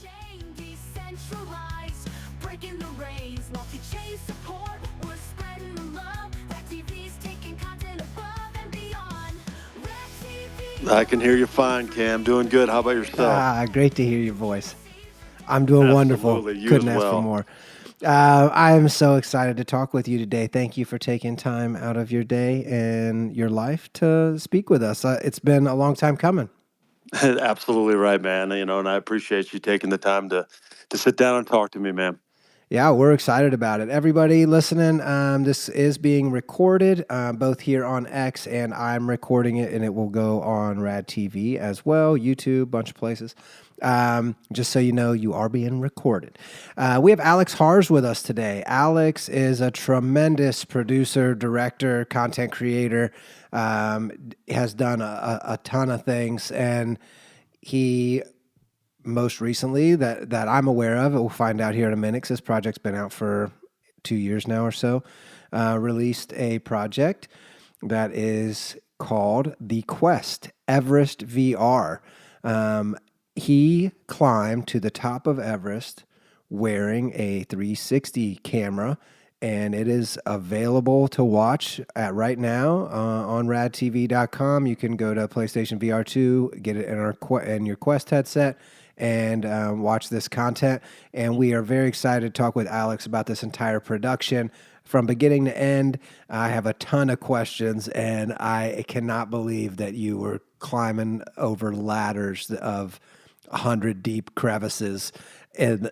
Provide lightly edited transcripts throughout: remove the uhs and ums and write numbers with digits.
blockchain decentralized, breaking the reins, multi-chain support, we're spreading the love. Rad TV's taking content above and beyond. Rad TV. I can hear you fine, Cam. Doing good. How about yourself? Great to hear your voice. I'm doing wonderful. Absolutely. You as Couldn't ask for well. more. I am so excited to talk with you today. Thank you for taking time out of your day and your life to speak with us. It's been a long time coming. Absolutely right, man. And I appreciate you taking the time to sit down and talk to me, man. Yeah, we're excited about it. Everybody listening, this is being recorded both here on X, and I'm recording it, and it will go on Rad TV as well, YouTube, bunch of places. Just so you know, you are being recorded. We have Alex Harz with us today. Alex is a tremendous producer, director, content creator, has done a ton of things, and he most recently that I'm aware of, we'll find out here in a minute because this project's been out for 2 years now or so, released a project that is called The Quest Everest VR. He climbed to the top of Everest wearing a 360 camera, and it is available to watch at right now on radtv.com. You can go to PlayStation VR 2, get it in your Quest headset, and watch this content. And we are very excited to talk with Alex about this entire production from beginning to end. I have a ton of questions, and I cannot believe that you were climbing over ladders of 100 deep crevices and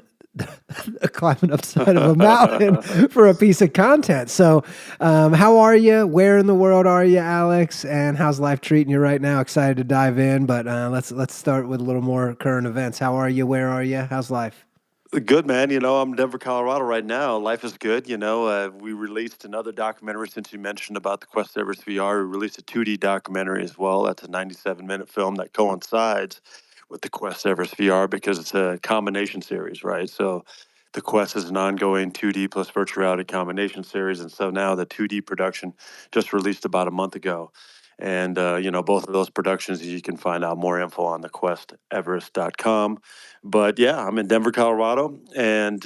climbing up the side of a mountain for a piece of content. So, how are you? Where in the world are you, Alex? And how's life treating you right now? Excited to dive in, but let's start with a little more current events. How are you? Where are you? How's life? Good, man. I'm in Denver, Colorado right now. Life is good. We released another documentary since you mentioned about the Quest Everest VR. We released a 2D documentary as well. That's a 97-minute film that coincides with the Quest Everest VR because it's a combination series, right? So the Quest is an ongoing 2D plus virtual reality combination series. And so now the 2D production just released about a month ago. And, both of those productions, you can find out more info on thequesteverest.com. But yeah, I'm in Denver, Colorado, and,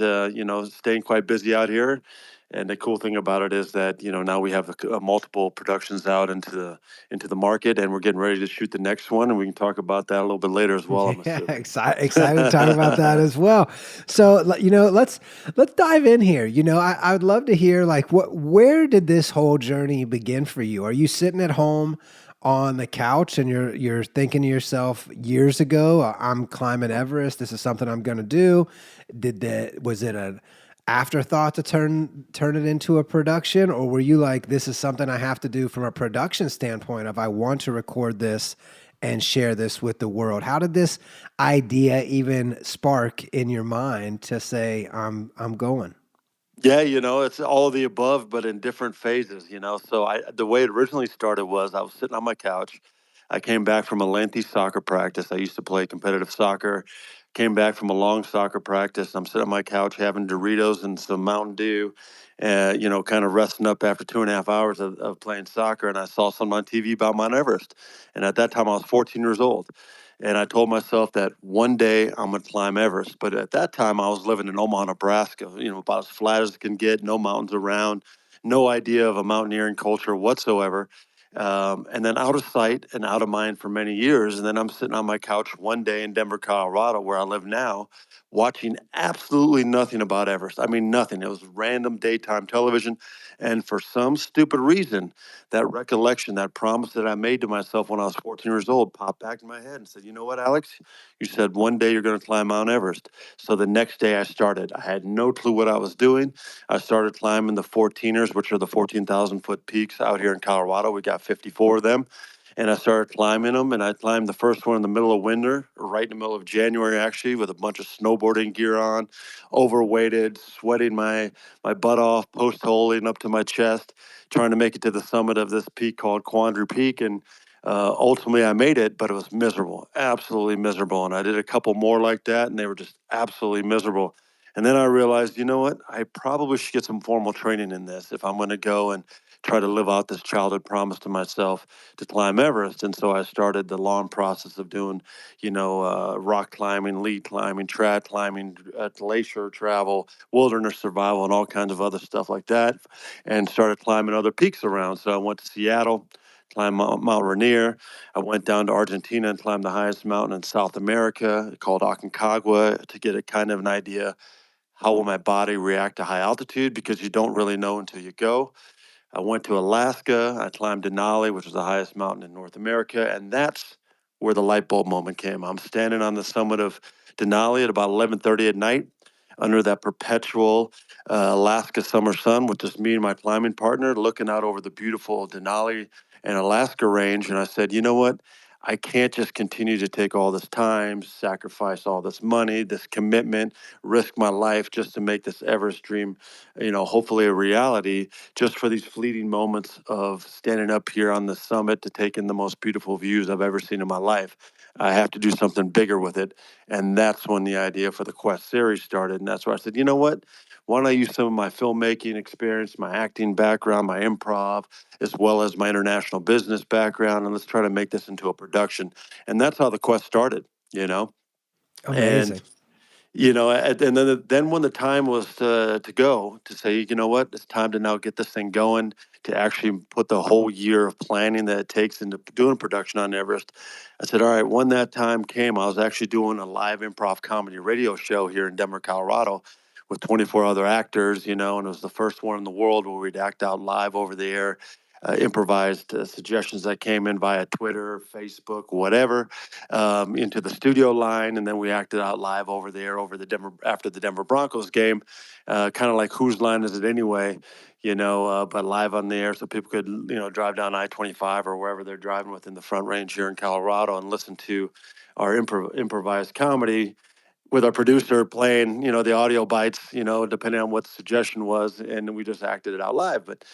staying quite busy out here. And the cool thing about it is that, now we have multiple productions out into the market, and we're getting ready to shoot the next one. And we can talk about that a little bit later as well, I'm Yeah, assuming. excited to talk about that as well. So, let's dive in here. I would love to hear where did this whole journey begin for you? Are you sitting at home on the couch and you're thinking to yourself years ago, I'm climbing Everest. This is something I'm going to do. Was it an afterthought to turn it into a production, or were you like, this is something I have to do from a production standpoint of I want to record this and share this with the world? How did this idea even spark in your mind to say I'm going? Yeah, it's all of the above, but in different phases. So the way it originally started was I was sitting on my couch. I came back from a lengthy soccer practice. I used to play competitive soccer. Came back from a long soccer practice. I'm sitting on my couch having Doritos and some Mountain Dew, kind of resting up after 2.5 hours of playing soccer. And I saw something on TV about Mount Everest. And at that time, I was 14 years old. And I told myself that one day I'm going to climb Everest. But at that time, I was living in Omaha, Nebraska, about as flat as it can get, no mountains around, no idea of a mountaineering culture whatsoever. And then out of sight and out of mind for many years. And then I'm sitting on my couch one day in Denver, Colorado, where I live now, watching absolutely nothing about Everest. I mean, nothing. It was random daytime television. And for some stupid reason, that recollection, that promise that I made to myself when I was 14 years old popped back in my head and said, you know what, Alex? You said one day you're going to climb Mount Everest. So the next day I started. I had no clue what I was doing. I started climbing the 14ers, which are the 14,000 foot peaks out here in Colorado. We got 54 of them. And I started climbing them, and I climbed the first one in the middle of winter, right in the middle of January, actually, with a bunch of snowboarding gear on, overweighted, sweating my butt off, post holing up to my chest, trying to make it to the summit of this peak called Quandary Peak. And ultimately, I made it, but it was miserable, absolutely miserable. And I did a couple more like that, and they were just absolutely miserable. And then I realized, you know what? I probably should get some formal training in this if I'm going to go and try to live out this childhood promise to myself to climb Everest. And so I started the long process of doing, rock climbing, lead climbing, trad climbing, glacier travel, wilderness survival, and all kinds of other stuff like that, and started climbing other peaks around. So I went to Seattle, climbed Mount Rainier. I went down to Argentina and climbed the highest mountain in South America called Aconcagua to get a kind of an idea how will my body react to high altitude, because you don't really know until you go. I went to Alaska. I climbed Denali, which is the highest mountain in North America, and that's where the light bulb moment came. I'm standing on the summit of Denali at about 11:30 at night, under that perpetual Alaska summer sun, with just me and my climbing partner, looking out over the beautiful Denali and Alaska range. And I said, you know what? I can't just continue to take all this time, sacrifice all this money, this commitment, risk my life just to make this Everest dream, hopefully a reality, just for these fleeting moments of standing up here on the summit to take in the most beautiful views I've ever seen in my life. I have to do something bigger with it. And that's when the idea for the Quest series started. And that's where I said, you know what? Why don't I use some of my filmmaking experience, my acting background, my improv, as well as my international business background, and let's try to make this into a production. And that's how the Quest started, Amazing. And and then when the time was to go, to say, you know what, it's time to now get this thing going, to actually put the whole year of planning that it takes into doing production on Everest. I said, all right, when that time came, I was actually doing a live improv comedy radio show here in Denver, Colorado, with 24 other actors, and it was the first one in the world where we'd act out live over the air, improvised suggestions that came in via Twitter, Facebook, whatever, into the studio line, and then we acted out live over there over the Denver after the Denver Broncos game, kind of like whose line is it anyway, but live on the air, so people could drive down I-25 or wherever they're driving within the Front Range here in Colorado and listen to our improvised comedy, with our producer playing, the audio bites, depending on what the suggestion was, and we just acted it out live. But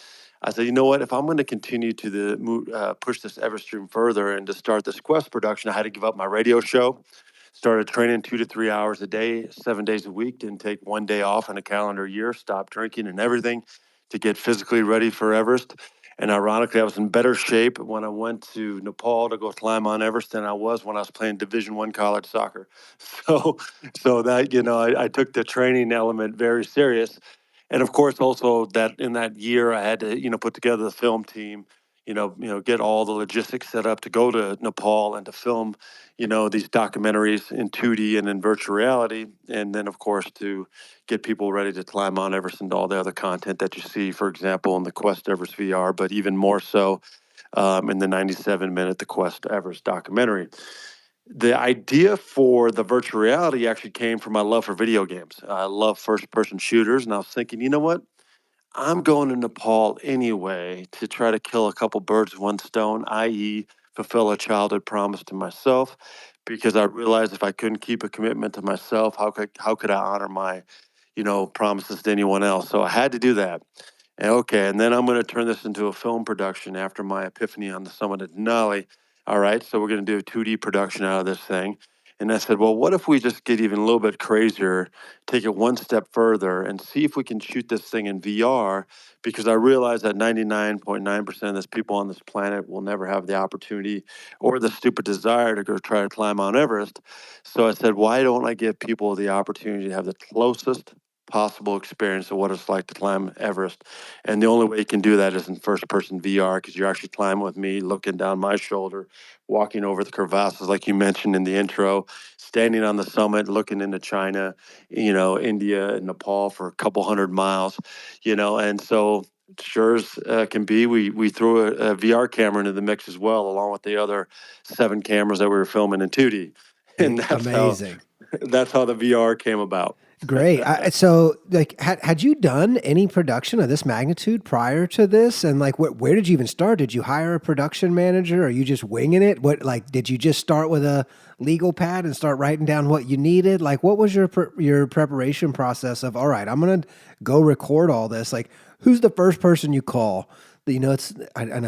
I said, you know what? If I'm going to continue to push this Everest stream further and to start this Quest production, I had to give up my radio show. Started training 2 to 3 hours a day, 7 days a week. Didn't take one day off in a calendar year. Stopped drinking and everything to get physically ready for Everest. And ironically, I was in better shape when I went to Nepal to go climb on Everest than I was when I was playing Division I college soccer. So, so that I took the training element very serious, and of course, also that in that year I had to put together the film team, get all the logistics set up to go to Nepal and to film, these documentaries in 2D and in virtual reality, and then of course to get people ready to climb Mount Everest and all the other content that you see, for example, in the Quest Everest VR, but even more so in the 97-minute The Quest Everest documentary. The idea for the virtual reality actually came from my love for video games. I love first-person shooters, and I was thinking, you know what? I'm going to Nepal anyway to try to kill a couple birds with one stone, i.e., fulfill a childhood promise to myself, because I realized if I couldn't keep a commitment to myself, how could I honor my, promises to anyone else? So I had to do that. Okay, and then I'm going to turn this into a film production after my epiphany on the summit of Denali. All right, so we're going to do a 2D production out of this thing. And I said, well, what if we just get even a little bit crazier, take it one step further, and see if we can shoot this thing in VR? Because I realize that 99.9% of this people on this planet will never have the opportunity or the stupid desire to go try to climb Mount Everest. So I said, why don't I give people the opportunity to have the closest possible experience of what it's like to climb Everest? And the only way you can do that is in first person VR, because you're actually climbing with me, looking down my shoulder, walking over the crevasses, like you mentioned in the intro, standing on the summit, looking into China, India and Nepal for a couple hundred miles, and so sure as can be, we threw a VR camera into the mix as well, along with the other 7 cameras that we were filming in 2D. And Amazing. That's how the VR came about. Great. So, like, had you done any production of this magnitude prior to this? And like, where did you even start? Did you hire a production manager? Or are you just winging it? Did you just start with a legal pad and start writing down what you needed? Like, what was your preparation process of? All right, I'm gonna go record all this. Like, who's the first person you call? I know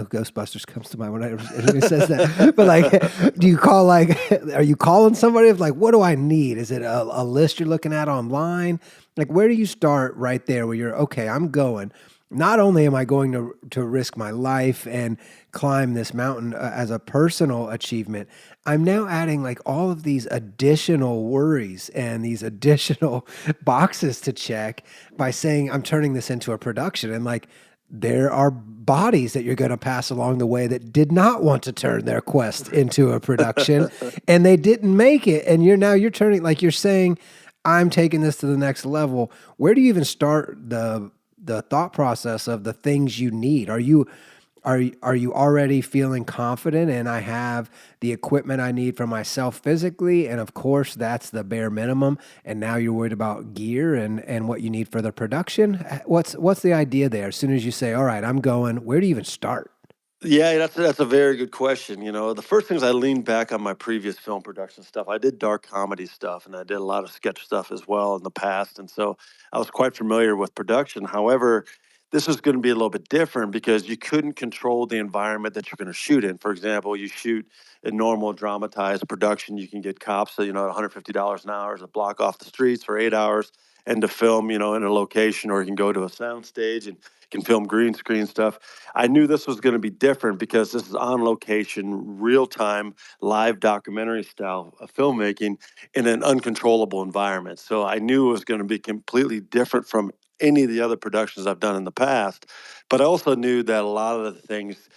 Ghostbusters comes to mind when it says that, but like, do you call, are you calling somebody of like, what do I need? Is it a list you're looking at online? Like, where do you start right there where you're, okay, I'm going. not only am I going to risk my life and climb this mountain as a personal achievement, I'm now adding like all of these additional worries and these additional boxes to check by saying I'm turning this into a production. And like there are bodies that you're going to pass along the way that did not want to turn their quest into a production and they didn't make it. And you're turning, like you're saying, I'm taking this to the next level. Where do you even start the thought process of the things you need? Are you already feeling confident and I have the equipment I need for myself physically, and of course that's the bare minimum, and now you're worried about gear and what you need for the production? What's the idea there? As soon as you say, all right, I'm going, where do you even start? Yeah, that's a very good question. The first things I leaned back on my previous film production stuff. I did dark comedy stuff, and I did a lot of sketch stuff as well in the past, and so I was quite familiar with production. However, this is going to be a little bit different because you couldn't control the environment that you're going to shoot in. For example, you shoot a normal dramatized production, you can get cops, at $150 an hour to block off the streets for 8 hours and to film, in a location, or you can go to a sound stage and can film green screen stuff. I knew this was going to be different because this is on location, real time, live documentary style of filmmaking in an uncontrollable environment. So I knew it was going to be completely different from any of the other productions I've done in the past. But I also knew that a lot of the things,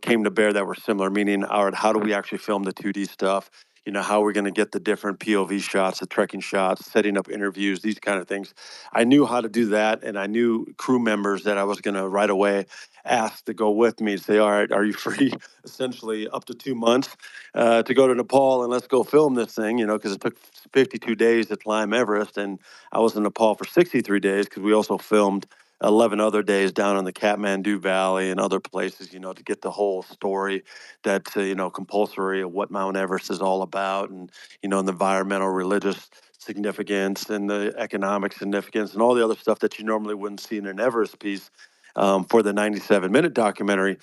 came to bear that were similar, meaning, all right, how do we actually film the 2D stuff? How we're going to get the different POV shots, the trekking shots, setting up interviews, these kind of things. I knew how to do that, and I knew crew members that I was going to right away ask to go with me, say, all right, are you free essentially up to 2 months to go to Nepal and let's go film this thing, because it took 52 days to climb Everest. And I was in Nepal for 63 days because we also filmed 11 other days down in the Kathmandu Valley and other places, to get the whole story that's, compulsory of what Mount Everest is all about, and, the environmental, religious significance and the economic significance and all the other stuff that you normally wouldn't see in an Everest piece for the 97-minute documentary.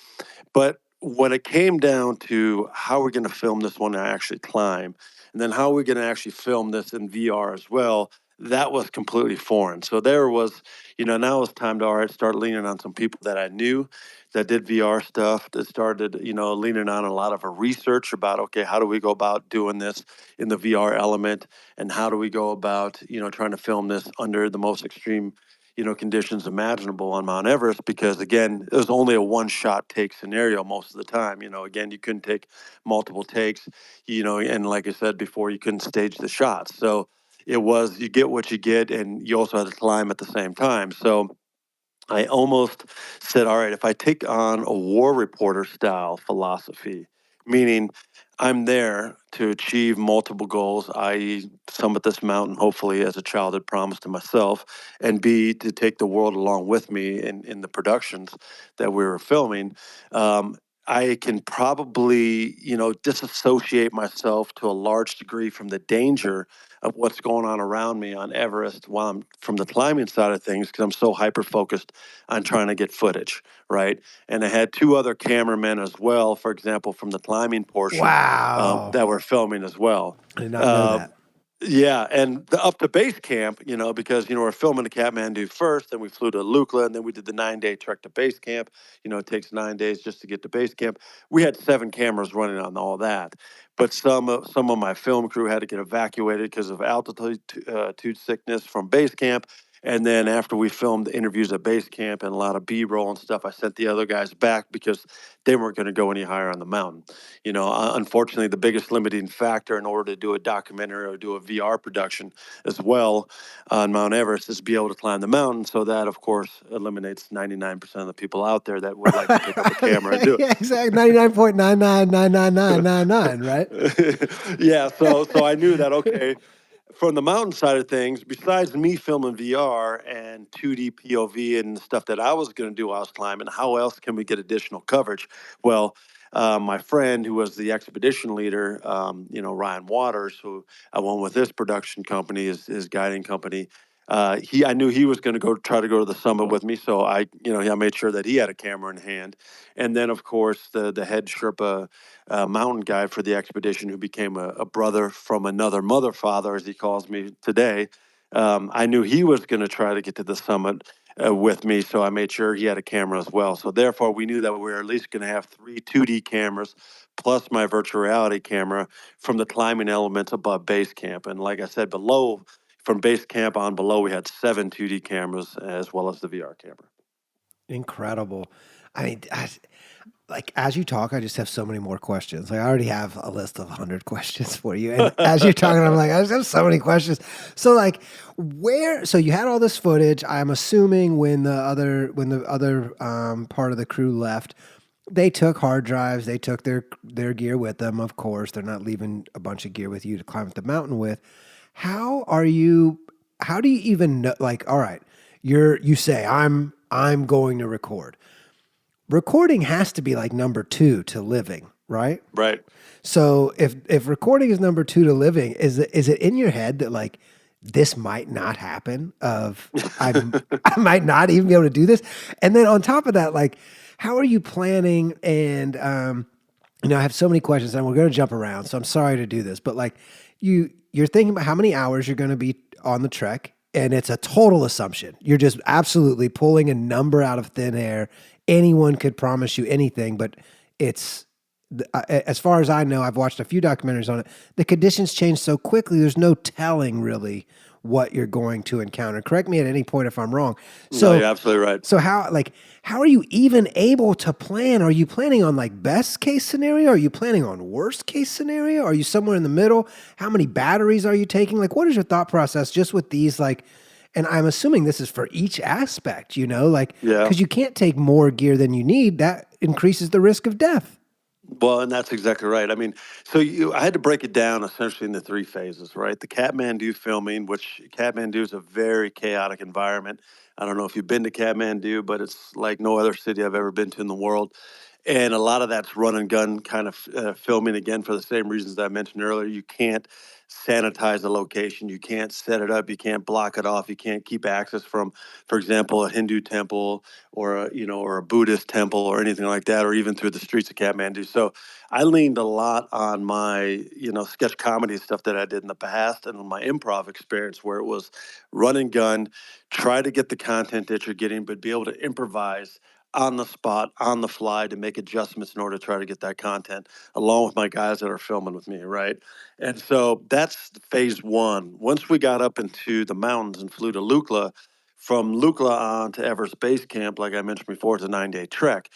But when it came down to how we're going to film this one and actually climb, and then how we're going to actually film this in VR as well, that was completely foreign. So there was, now it's time to, all right, start leaning on some people that I knew that did VR stuff, that started, leaning on a lot of a research about, okay, how do we go about doing this in the VR element? And how do we go about, trying to film this under the most extreme, conditions imaginable on Mount Everest? Because again, it was only a one shot take scenario most of the time. Again, you couldn't take multiple takes, and like I said before, you couldn't stage the shots. So it was, you get what you get, and you also had to climb at the same time. So I almost said, all right, if I take on a war reporter style philosophy, meaning I'm there to achieve multiple goals, i.e., summit this mountain, hopefully, as a child had promised to myself, and B, to take the world along with me in the productions that we were filming. I can probably, disassociate myself to a large degree from the danger of what's going on around me on Everest while I'm from the climbing side of things, because I'm so hyper focused on trying to get footage, right? And I had two other cameramen as well, for example, from the climbing portion Wow. that were filming as well. I did not know Uh, that. yeah, and up to base camp, because we're filming the Kathmandu first, then we flew to Lukla, and then we did the 9-day trek to base camp. It takes 9 days just to get to base camp. We had 7 cameras running on all that, but some of my film crew had to get evacuated because of altitude sickness from base camp. And then after we filmed the interviews at base camp and a lot of B-roll and stuff, I sent the other guys back because they weren't going to go any higher on the mountain. Unfortunately, the biggest limiting factor in order to do a documentary or do a VR production as well on Mount Everest is to be able to climb the mountain. So that, of course, eliminates 99% of the people out there that would like to pick up a camera and do Yeah, exactly. 99.9999999, right? it. Yeah, so I knew that, okay, from the mountain side of things, besides me filming VR and 2D POV and stuff that I was going to do while I was climbing, how else can we get additional coverage? Well, my friend who was the expedition leader, Ryan Waters, who I went with this production company, his guiding company. I knew he was going to go try to go to the summit with me, so I made sure that he had a camera in hand, and then of course the head Sherpa mountain guide for the expedition, who became a brother from another mother father, as he calls me today. I knew he was going to try to get to the summit. with me, so I made sure he had a camera as well. So therefore, we knew that we were at least going to have 3 2D cameras plus my virtual reality camera from the climbing elements above base camp. And like I said, below, from base camp on below, we had 7 2D cameras as well as the VR camera. Incredible. I mean, like as you talk, I just have so many more questions. Like I already have a list of 100 questions for you, and as you're talking, I'm like, I just have so many questions. So like, where? So you had all this footage. I'm assuming when the other part of the crew left, they took hard drives. They took their gear with them. Of course, they're not leaving a bunch of gear with you to climb up the mountain with. How are you? How do you even know? Like, all right, you say I'm going to record. Recording has to be like number two to living, right? Right. So if recording is number two to living, is it in your head that like this might not happen? Of I might not even be able to do this, and then on top of that, like how are you planning? And I have so many questions, and we're going to jump around, so I'm sorry to do this, but like you're thinking about how many hours you're going to be on the trek, and it's a total assumption. You're just absolutely pulling a number out of thin air. Anyone could promise you anything, but it's as far as I know, I've watched a few documentaries on it. The conditions change so quickly. There's no telling really what you're going to encounter. Correct me at any point if I'm wrong. No, So, you're absolutely right. so how are you even able to plan? Are you planning on like best case scenario? Are you planning on worst case scenario? Are you somewhere in the middle? How many batteries are you taking? Like, what is your thought process just with these like? And I'm assuming this is for each aspect, like Yeah. because you can't take more gear than you need. That increases the risk of death. Well, and that's exactly right. I mean, I had to break it down essentially into 3 phases, right? The Kathmandu filming, which Kathmandu is a very chaotic environment. I don't know if you've been to Kathmandu, but it's like no other city I've ever been to in the world. And a lot of that's run and gun kind of filming, again, for the same reasons that I mentioned earlier. You can't sanitize the location. You can't set it up. You can't block it off. You can't keep access from, for example, a Hindu temple or or a Buddhist temple or anything like that, or even through the streets of Kathmandu. So I leaned a lot on my, sketch comedy stuff that I did in the past and my improv experience where it was run and gun, try to get the content that you're getting, but be able to improvise on the spot, on the fly to make adjustments in order to try to get that content along with my guys that are filming with me, right? And so that's phase one. Once we got up into the mountains and flew to Lukla, from Lukla on to Everest Base Camp, like I mentioned before, it's a 9-day trek.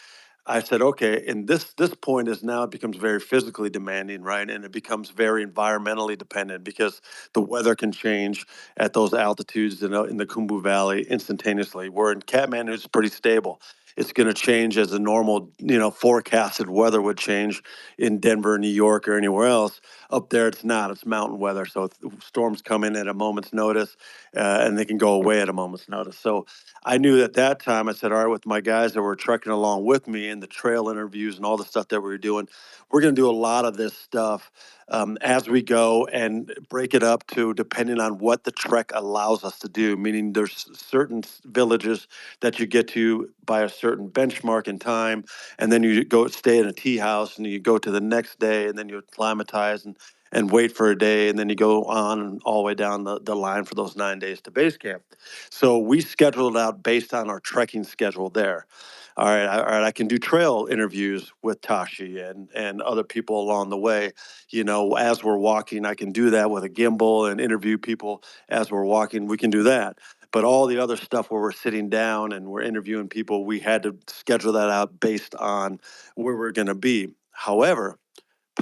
I said, okay, and this point is now it becomes very physically demanding, right? And it becomes very environmentally dependent because the weather can change at those altitudes in the Khumbu Valley instantaneously. Where in Kathmandu, it's pretty stable. It's going to change as the normal, forecasted weather would change in Denver, New York, or anywhere else. Up there, it's not. It's mountain weather, so storms come in at a moment's notice, and they can go away at a moment's notice. So I knew at that time, I said, all right, with my guys that were trekking along with me and the trail interviews and all the stuff that we were doing, we're going to do a lot of this stuff as we go and break it up to depending on what the trek allows us to do, meaning there's certain villages that you get to by a certain benchmark in time, and then you go stay in a tea house and you go to the next day and then you acclimatize and wait for a day, and then you go on and all the way down the line for those 9 days to base camp. So we scheduled it out based on our trekking schedule there. All right, I can do trail interviews with Tashi and other people along the way. As we're walking, I can do that with a gimbal and interview people as we're walking. We can do that. But all the other stuff where we're sitting down and we're interviewing people, we had to schedule that out based on where we're going to be. However,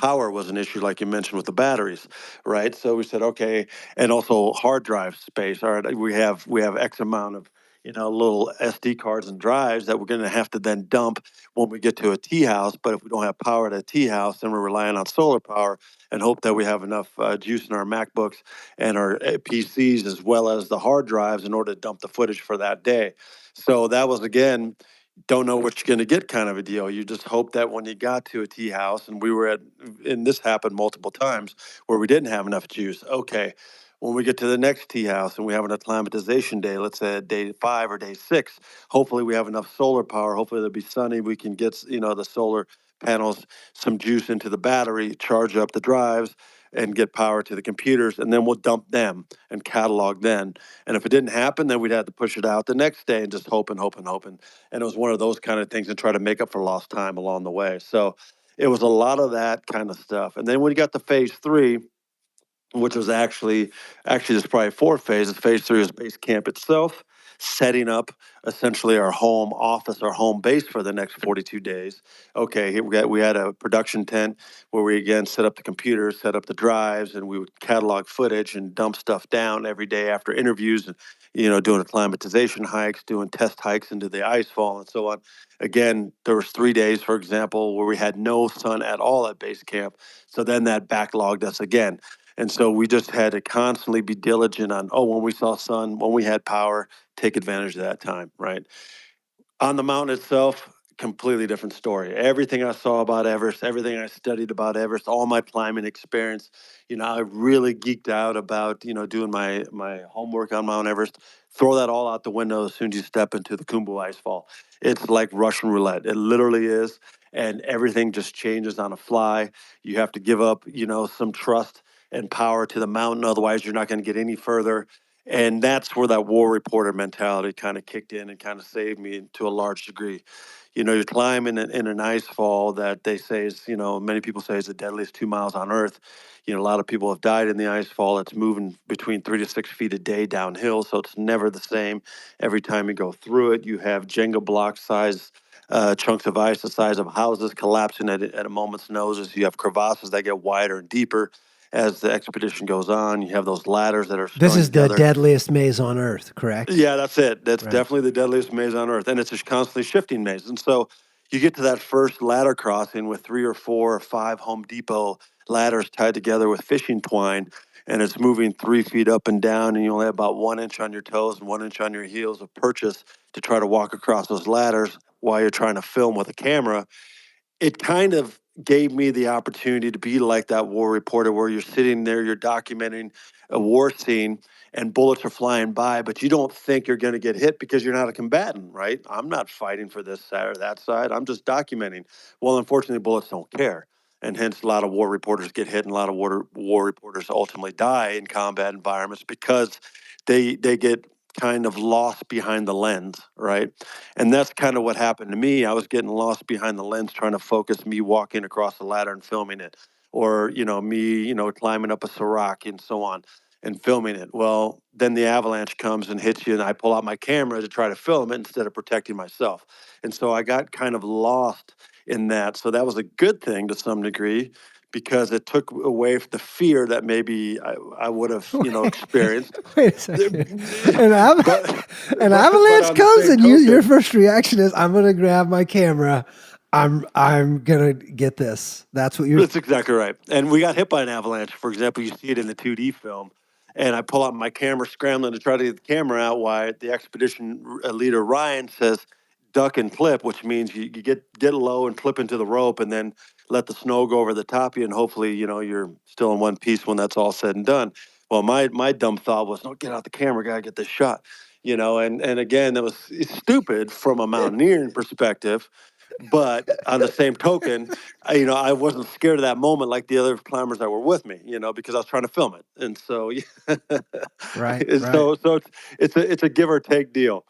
power was an issue, like you mentioned, with the batteries, right? So we said, okay, and also hard drive space. All right, we have X amount of little SD cards and drives that we're going to have to then dump when we get to a tea house. But if we don't have power at a tea house, then we're relying on solar power and hope that we have enough juice in our MacBooks and our PCs as well as the hard drives in order to dump the footage for that day. So that was again don't know what you're going to get kind of a deal. You just hope that when you got to a tea house, and this happened multiple times where we didn't have enough juice. Okay, when we get to the next tea house and we have an acclimatization day, let's say day 5 or day 6, hopefully we have enough solar power. Hopefully it'll be sunny. We can get, the solar panels, some juice into the battery, charge up the drives, and get power to the computers, and then we'll dump them and catalog then. And if it didn't happen, then we'd have to push it out the next day and just hope and hope and hope. And it was one of those kind of things to try to make up for lost time along the way. So it was a lot of that kind of stuff. And then when you got to phase three, which was actually there's probably four phases. Phase three is base camp itself, setting up essentially our home office, our home base for the next 42 days. Okay, here we had a production tent where we again set up the computers, set up the drives, and we would catalog footage and dump stuff down every day after interviews, and doing acclimatization hikes, doing test hikes into the ice fall, and so on. Again, there was 3 days, for example, where we had no sun at all at base camp. So then that backlogged us again. And so we just had to constantly be diligent on, when we saw sun, when we had power, take advantage of that time, right? On the mountain itself, completely different story. Everything I saw about Everest, everything I studied about Everest, all my climbing experience, I really geeked out about, doing my homework on Mount Everest. Throw that all out the window as soon as you step into the Khumbu Icefall. It's like Russian roulette. It literally is. And everything just changes on a fly. You have to give up, some trust and power to the mountain. Otherwise, you're not going to get any further. And that's where that war reporter mentality kind of kicked in and kind of saved me to a large degree. You're climbing in an ice fall that they say is, many people say is the deadliest 2 miles on Earth. A lot of people have died in the ice fall. It's moving between 3 to 6 feet a day downhill, so it's never the same. Every time you go through it, you have Jenga block size chunks of ice the size of houses collapsing at a moment's notice. You have crevasses that get wider and deeper as the expedition goes on. You have those ladders that are This strung is the together. deadliest maze on Earth, correct? Yeah, that's it. That's Right. definitely the deadliest maze on Earth. And it's a constantly shifting maze. And so you get to that first ladder crossing with 3 or 4 or 5 Home Depot ladders tied together with fishing twine, and it's moving 3 feet up and down, and you only have about 1 inch on your toes and 1 inch on your heels of purchase to try to walk across those ladders while you're trying to film with a camera. It kind of gave me the opportunity to be like that war reporter where you're sitting there, you're documenting a war scene and bullets are flying by, but you don't think you're going to get hit because you're not a combatant, right? I'm not fighting for this side or that side. I'm just documenting. Well, unfortunately, bullets don't care. And hence, a lot of war reporters get hit, and a lot of war reporters ultimately die in combat environments because they get kind of lost behind the lens, right? And that's kind of what happened to me. I was getting lost behind the lens, trying to focus me walking across the ladder and filming it, or me, climbing up a serac and so on and filming it. Well, then the avalanche comes and hits you, and I pull out my camera to try to film it instead of protecting myself. And so I got kind of lost in that. So that was a good thing to some degree because it took away the fear that maybe I would have, experienced. Wait a second. An, av- But an but avalanche on the comes same and your token, first reaction is, I'm gonna grab my camera. I'm gonna get this. That's what you're. that's exactly right. And we got hit by an avalanche. For example, you see it in the 2D film. And I pull out my camera, scrambling to try to get the camera out while the expedition leader, Ryan, says, duck and clip, which means you get low and clip into the rope and then let the snow go over the top of you. And hopefully, you're still in one piece when that's all said and done. Well, my dumb thought was, no, get out the camera, gotta get this shot. And again, that was stupid from a mountaineering perspective. But on the same token, I wasn't scared of that moment like the other climbers that were with me, because I was trying to film it. And so, Right, and right. so it's a give or take deal.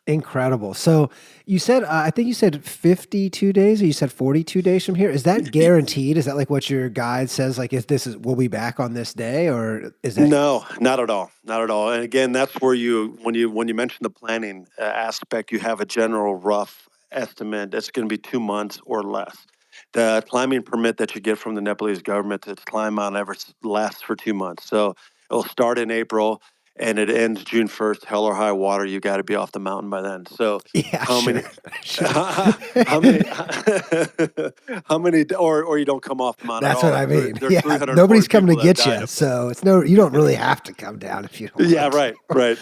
Incredible. So you said, I think you said 52 days, or you said 42 days from here. Is that guaranteed? Is that like what your guide says? Like, if this is, we'll be back on this day, or is that? No, not at all. Not at all. And again, that's where when you mention the planning aspect, you have a general rough estimate. It's going to be 2 months or less. The climbing permit that you get from the Nepalese government to climb Mount Everest lasts for 2 months. So it'll start in April and it ends June 1st. Hell or high water, you got to be off the mountain by then. So Yeah, how sure, many? sure. How many? How many? Or you don't come off the mountain at That's what all. I mean. There's Yeah, 340 nobody's coming people to that have get died you, up there. so it's no. You don't really have to come down if you don't Yeah, want to. right, right.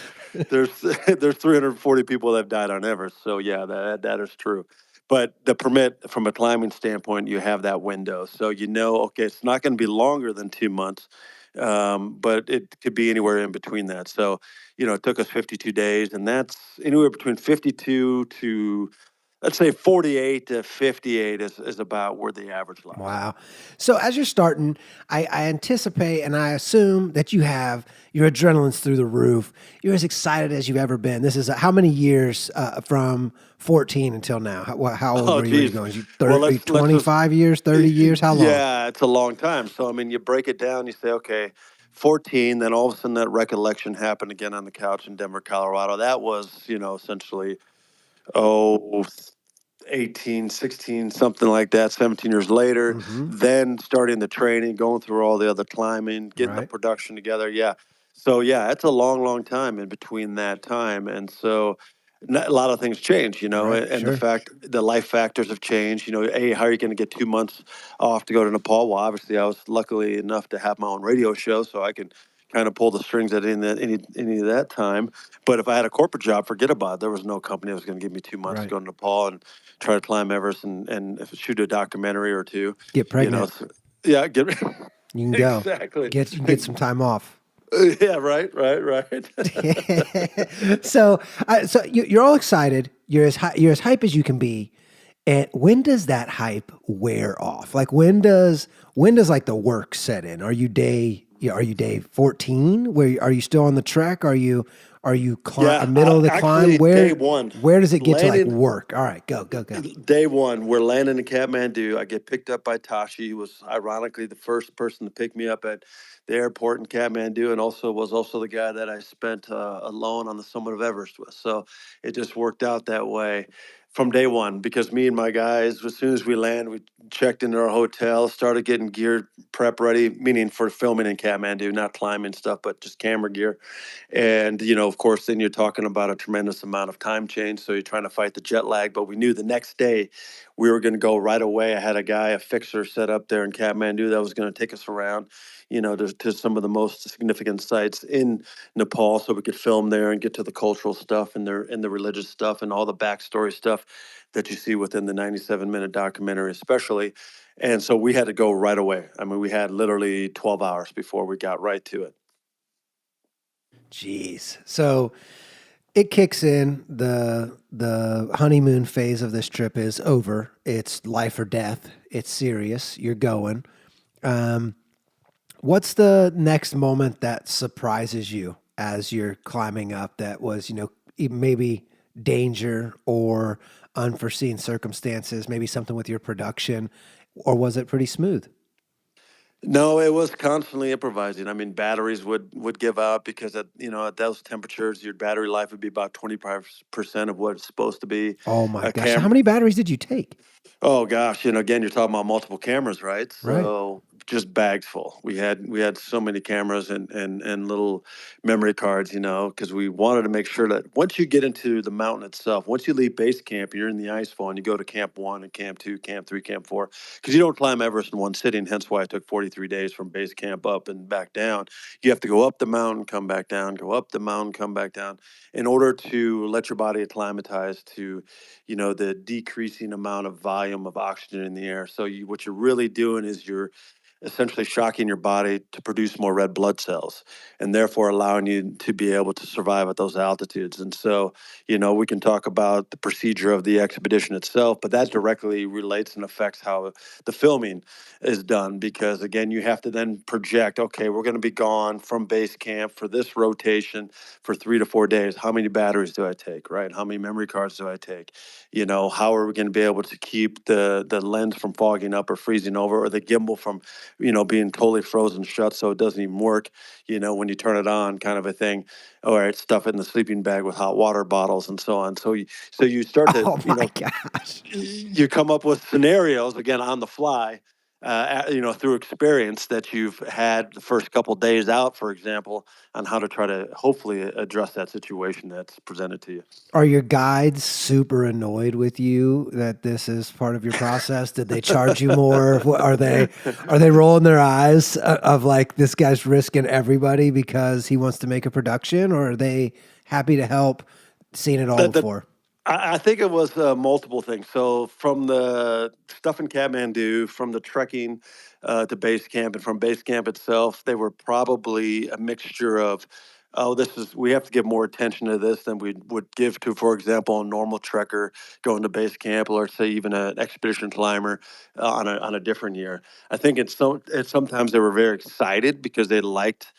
There's there's 340 people that have died on Everest, so yeah, that is true. But the permit, from a climbing standpoint, you have that window, so okay, it's not going to be longer than 2 months, but it could be anywhere in between that. So, it took us 52 days, and that's anywhere between 52 to let's say 48 to 58 is about where the average lies. Wow. So as you're starting, I anticipate and I assume that you have your adrenaline's through the roof. You're as excited as you've ever been. This is how many years from 14 until now? How old Oh, were you when you geez. going? You Well, 30, let's just 25 years, 30 years? How long? yeah, it's a long time. So I mean, you break it down. You say, okay, 14. Then all of a sudden, that recollection happened again on the couch in Denver, Colorado. That was, essentially, oh, 18, 16, something like that, 17 years later, Mm-hmm. then starting the training, going through all the other climbing, getting the Right. production together. Yeah. So, yeah, it's a long, long time in between that time. And so a lot of things change, Right. and Sure. the life factors have changed. Hey, how are you going to get 2 months off to go to Nepal? Well, obviously, I was luckily enough to have my own radio show, so I could kind of pull the strings at any of that time. But if I had a corporate job, forget about it. There was no company that was going to give me 2 months to Right. go to Nepal and try to climb Everest and shoot a documentary or two. Get You know, pregnant. so, yeah, get You can go. exactly. You can get some time off. Yeah, right, right, right. So you're all excited. You're as hype as you can be. And when does that hype wear off? Like when does like the work set in? Are you day 14? Where are you still on the trek? Are you Yeah, middle of the climb? actually, day Where one, where does it get to like landing. work? All right, go. Day one, we're landing in Kathmandu. I get picked up by Tashi, who was ironically the first person to pick me up at the airport in Kathmandu, and was also the guy that I spent alone on the summit of Everest with. So it just worked out that way from day one because me and my guys, as soon as we land, we checked into our hotel, started getting gear prep ready, meaning for filming in Kathmandu, not climbing stuff, but just camera gear. And, of course, then you're talking about a tremendous amount of time change. So you're trying to fight the jet lag. But we knew the next day we were going to go right away. I had a fixer set up there in Kathmandu that was going to take us around, to some of the most significant sites in Nepal so we could film there and get to the cultural stuff and the religious stuff and all the backstory stuff that you see within the 97-minute documentary, especially. And so we had to go right away. I mean, we had literally 12 hours before we got right to it. Jeez. So it kicks in. The honeymoon phase of this trip is over. It's life or death. It's serious. You're going. Um, what's the next moment that surprises you as you're climbing up? That was maybe danger or unforeseen circumstances. Maybe something with your production, or was it pretty smooth? No, it was constantly improvising. I mean, batteries would give out because at those temperatures, your battery life would be about 25% of what it's supposed to be. Oh my A gosh! So how cam many batteries did you take? Oh gosh, again, you're talking about multiple cameras, right? Right. So just bags full. We had so many cameras and little memory cards, because we wanted to make sure that once you get into the mountain itself, once you leave base camp, you're in the ice fall and you go to camp one and camp two, camp three, camp four, because you don't climb Everest in one sitting. Hence why it took 43 days from base camp up and back down. You have to go up the mountain, come back down, go up the mountain, come back down, in order to let your body acclimatize to the decreasing amount of volume of oxygen in the air. So what you're really doing is you're essentially shocking your body to produce more red blood cells and therefore allowing you to be able to survive at those altitudes. And so, we can talk about the procedure of the expedition itself, but that directly relates and affects how the filming is done because, again, you have to then project, okay, we're going to be gone from base camp for this rotation for 3 to 4 days. How many batteries do I take, right? How many memory cards do I take? How are we going to be able to keep the lens from fogging up or freezing over or the gimbal from being totally frozen shut so it doesn't even work, when you turn it on, kind of a thing. All right, stuff it in the sleeping bag with hot water bottles and so on. So you start to, Oh my gosh. you come up with scenarios again on the fly, through experience that you've had the first couple days out, for example, on how to try to hopefully address that situation that's presented to you. Are your guides super annoyed with you that this is part of your process? Did they charge you more? Are they rolling their eyes of like this guy's risking everybody because he wants to make a production, or are they happy to help, seen it all That before? I think it was multiple things. So from the stuff in Kathmandu, from the trekking to base camp, and from base camp itself, they were probably a mixture of oh, we have to give more attention to this than we would give to, for example, a normal trekker going to base camp, or say even an expedition climber on a different year. I think it's sometimes they were very excited because they liked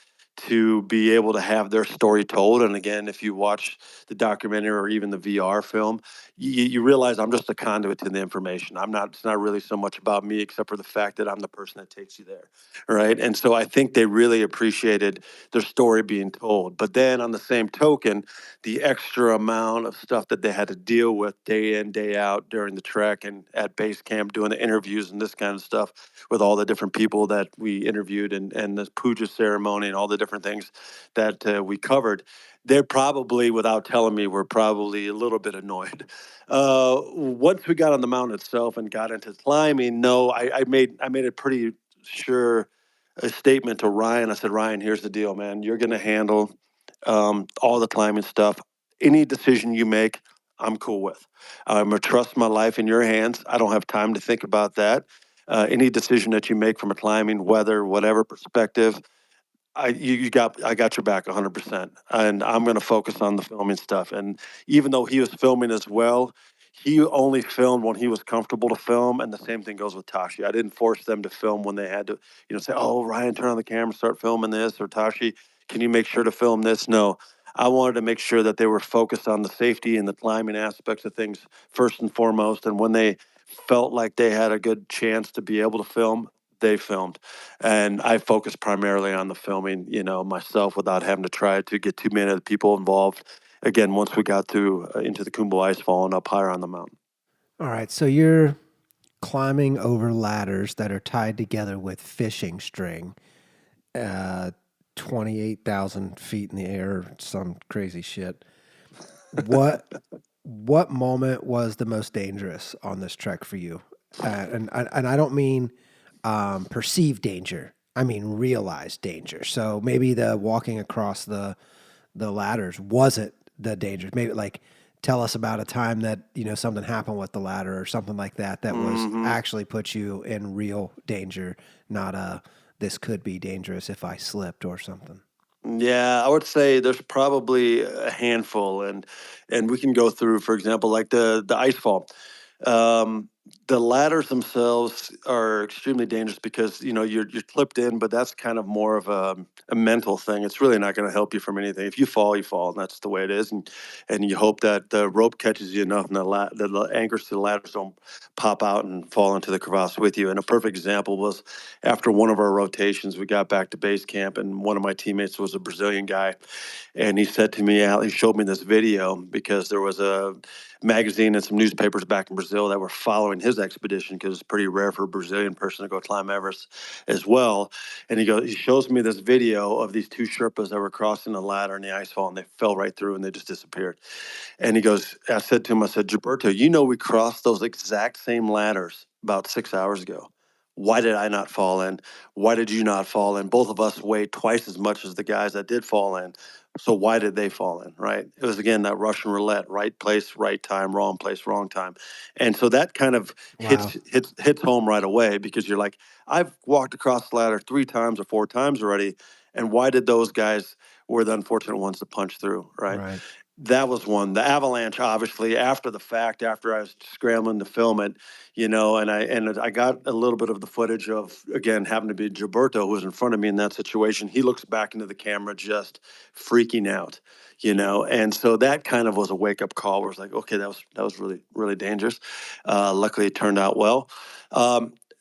to be able to have their story told. And again, if you watch the documentary or even the VR film, you realize I'm just a conduit to the information. It's not really so much about me, except for the fact that I'm the person that takes you there. Right. And so I think they really appreciated their story being told. But then on the same token, the extra amount of stuff that they had to deal with day in, day out during the trek and at base camp, doing the interviews and this kind of stuff with all the different people that we interviewed, and the puja ceremony and all the different things that we covered. They're probably, without telling me, were probably a little bit annoyed. Once we got on the mountain itself and got into climbing, no, I made it pretty sure a statement to Ryan. I said, Ryan, here's the deal, man. You're going to handle all the climbing stuff. Any decision you make, I'm cool with. I'm going to trust my life in your hands. I don't have time to think about that. Any decision that you make from a climbing, weather, whatever perspective, I got your back 100%, and I'm going to focus on the filming stuff. And even though he was filming as well, he only filmed when he was comfortable to film, and the same thing goes with Tashi. I didn't force them to film when they had to, say, "Oh, Ryan, turn on the camera, start filming this," or "Tashi, can you make sure to film this?" No, I wanted to make sure that they were focused on the safety and the climbing aspects of things first and foremost. And when they felt like they had a good chance to be able to film, they filmed. And I focused primarily on the filming, myself, without having to try to get too many of the people involved. Again, once we got to into the Kumbo Icefall and up higher on the mountain. All right, so you're climbing over ladders that are tied together with fishing string, uh, 28,000 feet in the air, some crazy shit. What what moment was the most dangerous on this trek for you? And I don't mean perceived danger. I mean realized danger. So maybe the walking across the ladders wasn't the danger. Maybe like tell us about a time that something happened with the ladder or something like that that was actually put you in real danger, not a this could be dangerous if I slipped or something. Yeah, I would say there's probably a handful, and we can go through, for example, like the ice fall. Um, the ladders themselves are extremely dangerous because you're clipped in, but that's kind of more of a mental thing. It's really not going to help you from anything. If you fall, you fall, and that's the way it is. And you hope that the rope catches you enough, and the anchors to the ladders don't pop out and fall into the crevasse with you. And a perfect example was after one of our rotations, we got back to base camp, and one of my teammates was a Brazilian guy, and he said to me, Al, he showed me this video because there was a magazine and some newspapers back in Brazil that were following his expedition because it's pretty rare for a Brazilian person to go climb Everest as well. And he shows me this video of these two Sherpas that were crossing the ladder in the icefall, and they fell right through and they just disappeared. And I said to him, I said, Gilberto, we crossed those exact same ladders about 6 hours ago. Why did I not fall in? Why did you not fall in? Both of us weighed twice as much as the guys that did fall in. So why did they fall in, right? It was, again, that Russian roulette, right place, right time, wrong place, wrong time. And so that kind of Wow. hits home right away, because you're like, I've walked across the ladder 3 times or 4 times already. And why did those guys were the unfortunate ones to punch through, right? Right. That was one. The avalanche, obviously, after the fact, after I was scrambling to film it, and I got a little bit of the footage of, again, having to be Gilberto, who was in front of me in that situation. He looks back into the camera just freaking out, and so that kind of was a wake up call where it's like, okay, that was really, really dangerous. Luckily, it turned out well.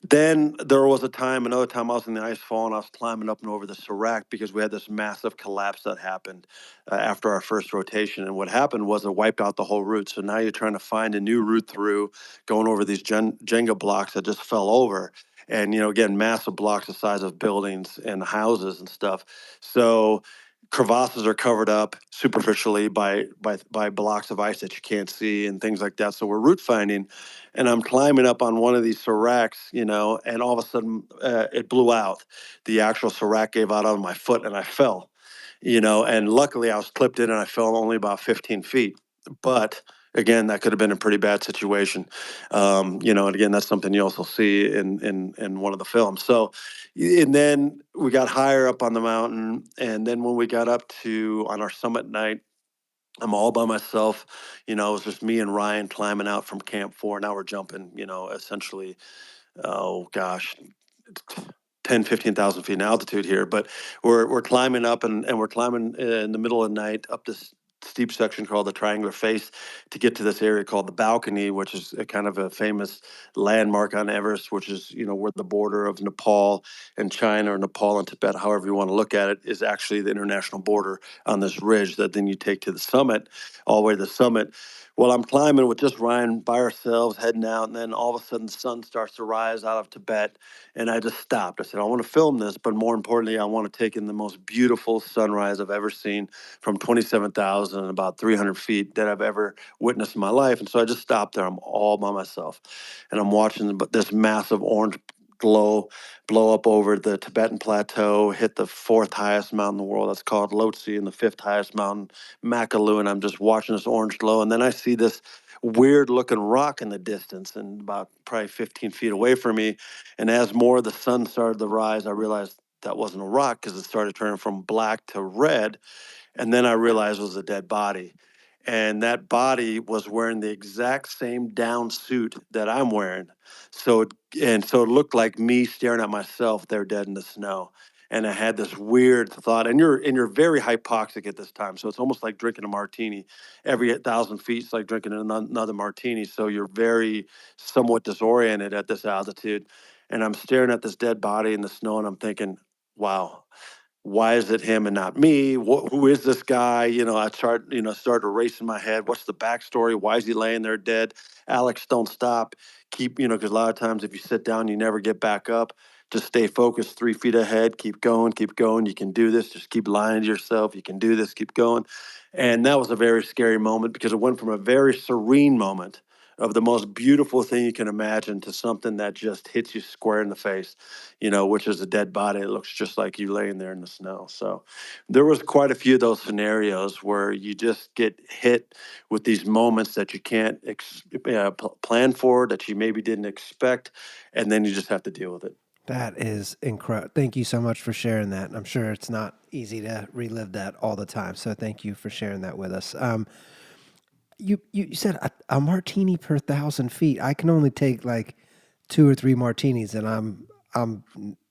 Then there was another time I was in the ice fall and I was climbing up and over the Serac because we had this massive collapse that happened after our first rotation. And what happened was it wiped out the whole route. So now you're trying to find a new route through, going over these Jenga blocks that just fell over. And, again, massive blocks the size of buildings and houses and stuff. So crevasses are covered up superficially by blocks of ice that you can't see and things like that. So we're route finding, and I'm climbing up on one of these seracs, and all of a sudden it blew out. The actual serac gave out on my foot, and I fell. And luckily I was clipped in and I fell only about 15 feet. But again, that could have been a pretty bad situation. And again, that's something you also see in one of the films. So, and then we got higher up on the mountain, and then when we got up to on our summit night, I'm all by myself. It was just me and Ryan climbing out from Camp 4. Now we're jumping, essentially, oh gosh, 10, 15,000 feet in altitude here, but we're climbing up, and we're climbing in the middle of the night up this steep section called the Triangular Face to get to this area called the Balcony, which is a kind of a famous landmark on Everest, which is, where the border of Nepal and China, or Nepal and Tibet, however you want to look at it, is actually the international border on this ridge that then you take to the summit, all the way to the summit. Well, I'm climbing with just Ryan by ourselves, heading out, and then all of a sudden the sun starts to rise out of Tibet, and I just stopped. I said, I want to film this, but more importantly, I want to take in the most beautiful sunrise I've ever seen from 27,000 and about 300 feet that I've ever witnessed in my life. And so I just stopped there. I'm all by myself, and I'm watching this massive orange glow blow up over the Tibetan plateau, hit the fourth highest mountain in the world. That's called Lhotse, and the fifth highest mountain, Makalu. And I'm just watching this orange glow. And then I see this weird looking rock in the distance, and about probably 15 feet away from me. And as more of the sun started to rise, I realized that wasn't a rock, because it started turning from black to red. And then I realized it was a dead body. And that body was wearing the exact same down suit that I'm wearing. So it looked like me staring at myself there dead in the snow. And I had this weird thought, and you're very hypoxic at this time. So it's almost like drinking a martini. Every 1,000 feet is like drinking another martini. So you're very somewhat disoriented at this altitude. And I'm staring at this dead body in the snow, and I'm thinking, wow, why is it him and not me? Who is this guy? Start erasing my head. What's the backstory? Why is he laying there dead? Alex, don't stop. Keep, because a lot of times if you sit down, you never get back up. Just stay focused 3 feet ahead. Keep going, keep going. You can do this. Just keep lying to yourself. You can do this. Keep going. And that was a very scary moment, because it went from a very serene moment of the most beautiful thing you can imagine to something that just hits you square in the face, which is a dead body. It looks just like you laying there in the snow. So there was quite a few of those scenarios where you just get hit with these moments that you can't plan for, that you maybe didn't expect, and then you just have to deal with it. That is incredible. Thank you so much for sharing that. I'm sure it's not easy to relive that all the time. So thank you for sharing that with us. You said a martini per 1,000 feet. I can only take like 2 or 3 martinis, and I'm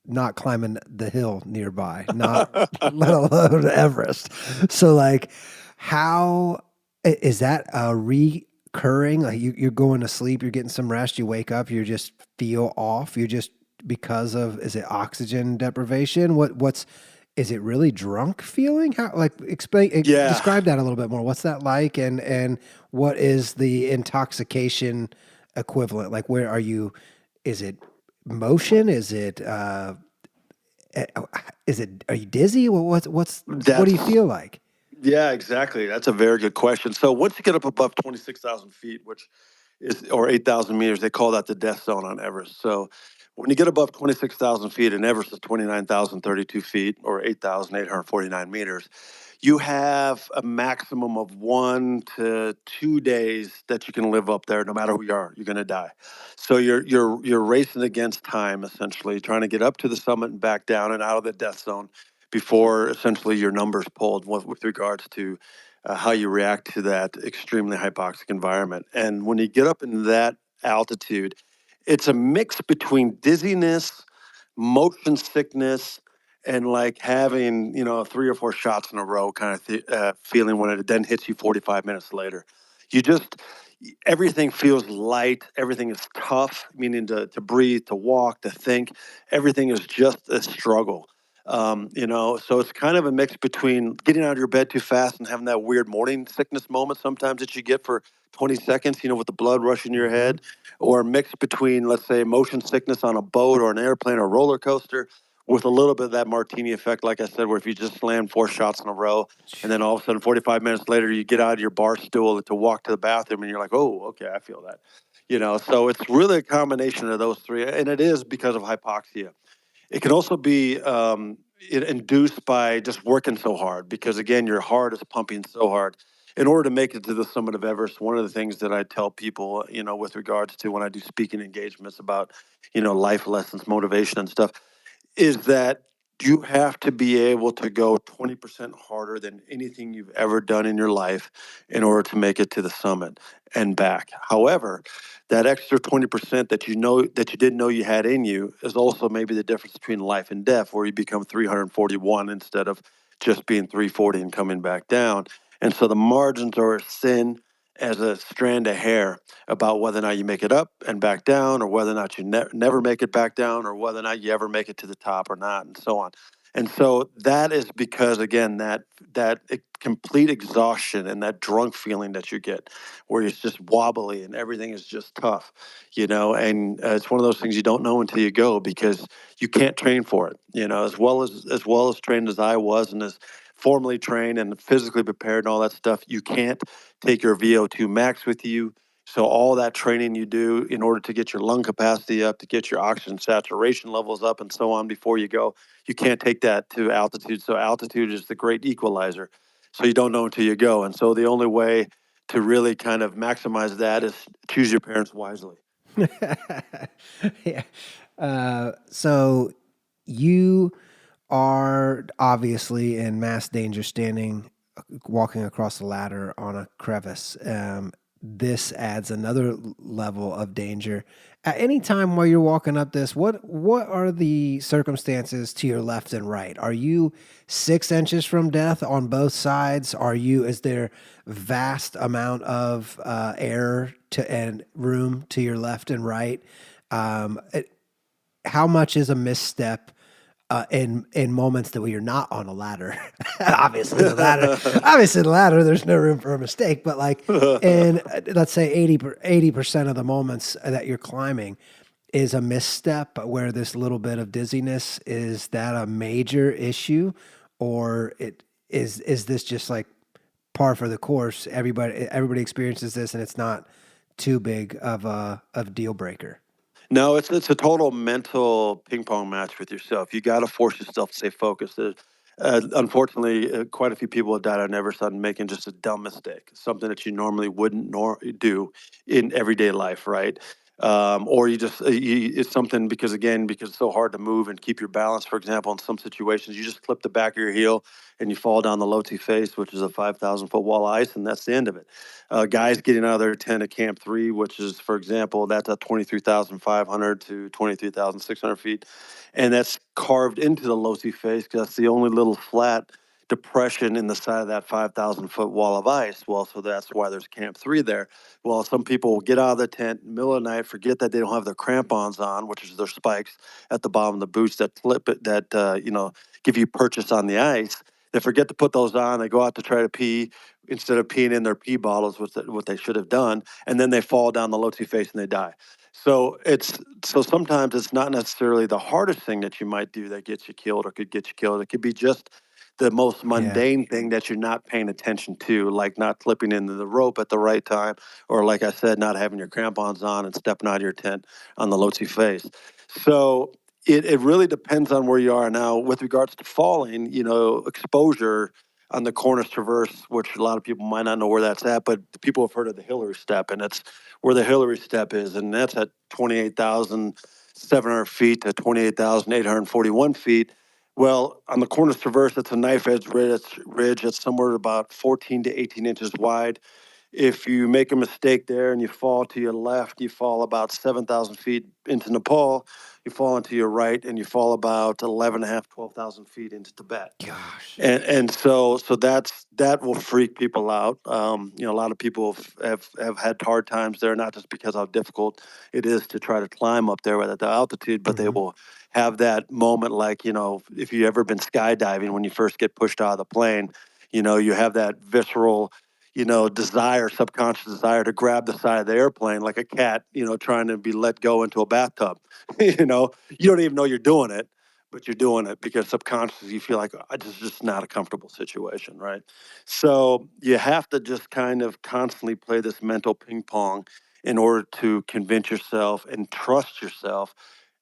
not climbing the hill nearby, not let alone Everest. So like, how is that a recurring? Like you're going to sleep, you're getting some rest, you wake up, you just feel off. You just because of is it oxygen deprivation? What's is it really drunk feeling? How like Yeah. describe that a little bit more. What's that like, and what is the intoxication equivalent? Like where are you? Is it motion? Eh, is it are you dizzy? What do you That's feel like? Yeah, exactly. That's a very good question. So once you get up above 26,000 feet, which is, or 8,000 meters, they call that the death zone on Everest. So when you get above 26,000 feet, and Everest is 29,032 feet, or 8,849 meters, you have a maximum of 1 to 2 days that you can live up there. No matter who you are, you're going to die. So you're racing against time, essentially, trying to get up to the summit and back down and out of the death zone before essentially your numbers pulled with regards to how you react to that extremely hypoxic environment. And when you get up in that altitude, it's a mix between dizziness, motion sickness, and like having, 3 or 4 shots in a row kind of feeling when it then hits you 45 minutes later. You just, everything feels light. Everything is tough, meaning to breathe, to walk, to think. Everything is just a struggle. So it's kind of a mix between getting out of your bed too fast and having that weird morning sickness moment sometimes that you get for 20 seconds, with the blood rushing to your Hmm. head, or a mix between, let's say, motion sickness on a boat or an airplane or a roller coaster with a little bit of that martini effect, like I said, where if you just slam 4 shots in a row, and then all of a sudden, 45 minutes later, you get out of your bar stool to walk to the bathroom, and you're like, oh, okay, I feel that. So it's really a combination of those three, and it is because of hypoxia. It can also be induced by just working so hard, because again, your heart is pumping so hard. in order to make it to the summit of Everest, one of the things that I tell people, with regards to when I do speaking engagements about, life lessons, motivation and stuff, is that you have to be able to go 20% harder than anything you've ever done in your life in order to make it to the summit and back. However, that extra 20% that that you didn't know you had in you is also maybe the difference between life and death, where you become 341 instead of just being 340 and coming back down. And so the margins are as thin as a strand of hair about whether or not you make it up and back down, or whether or not you never make it back down, or whether or not you ever make it to the top or not, and so on. And so that is because, again, complete exhaustion and that drunk feeling that you get, where it's just wobbly and everything is just tough, and it's one of those things you don't know until you go, because you can't train for it, as well as trained as I was, and as formally trained and physically prepared and all that stuff. You can't take your VO2 max with you. So all that training you do in order to get your lung capacity up, to get your oxygen saturation levels up, and so on before you go, you can't take that to altitude. So altitude is the great equalizer. So you don't know until you go. And so the only way to really kind of maximize that is choose your parents wisely. Yeah. So you are obviously in mass danger standing, walking across the ladder on a crevice. This adds another level of danger. At any time while you're walking up this, what are the circumstances to your left and right? Are you 6 inches from death on both sides? Is there vast amount of air and room to your left and right? How much is a misstep in moments that you're not on a ladder? Obviously the ladder, there's no room for a mistake. But like in let's say 80% of the moments that you're climbing is a misstep, where this little bit of dizziness, is that a major issue, or is this just like par for the course? Everybody experiences this, and it's not too big of a deal breaker. No, it's a total mental ping pong match with yourself. You got to force yourself to stay focused. Unfortunately, quite a few people have died on Everest on making just a dumb mistake, something that you normally wouldn't do in everyday life, right? Or it's something because, again, because it's so hard to move and keep your balance. For example, in some situations, you just clip the back of your heel and you fall down the Lhotse face, which is a 5,000-foot wall of ice, and that's the end of it. Guys getting out of their tent at Camp 3, which is, for example, that's at 23,500 to 23,600 feet. And that's carved into the Lhotse face because that's the only little flat depression in the side of that 5,000-foot wall of ice. Well, so that's why there's Camp 3 there. Well, some people will get out of the tent in the middle of the night, forget that they don't have their crampons on, which is their spikes at the bottom of the boots that clip it, give you purchase on the ice. They forget to put those on. They go out to try to pee instead of peeing in their pee bottles, what they should have done, and then they fall down the Lhotse face and they die. So sometimes it's not necessarily the hardest thing that you might do that gets you killed or could get you killed. It could be just the most mundane thing that you're not paying attention to, like not clipping into the rope at the right time, or like I said, not having your crampons on and stepping out of your tent on the Lhotse face. So it really depends on where you are now. With regards to falling, exposure on the Cornice Traverse, which a lot of people might not know where that's at, but people have heard of the Hillary Step, and it's where the Hillary Step is, and that's at 28,700 feet to 28,841 feet. Well, on the Cornice Traverse, it's a knife edge ridge that's somewhere about 14 to 18 inches wide. If you make a mistake there and you fall to your left, you fall about 7,000 feet into Nepal. You fall into your right, and you fall about 12,000 feet into Tibet. Gosh. And so that will freak people out. A lot of people have had hard times there, not just because how difficult it is to try to climb up there at the altitude, but they will have that moment, like, if you've ever been skydiving, when you first get pushed out of the plane, you have that visceral, subconscious desire to grab the side of the airplane like a cat, trying to be let go into a bathtub. You don't even know you're doing it, but you're doing it because subconsciously you feel like, this is just not a comfortable situation, right? So you have to just kind of constantly play this mental ping pong in order to convince yourself and trust yourself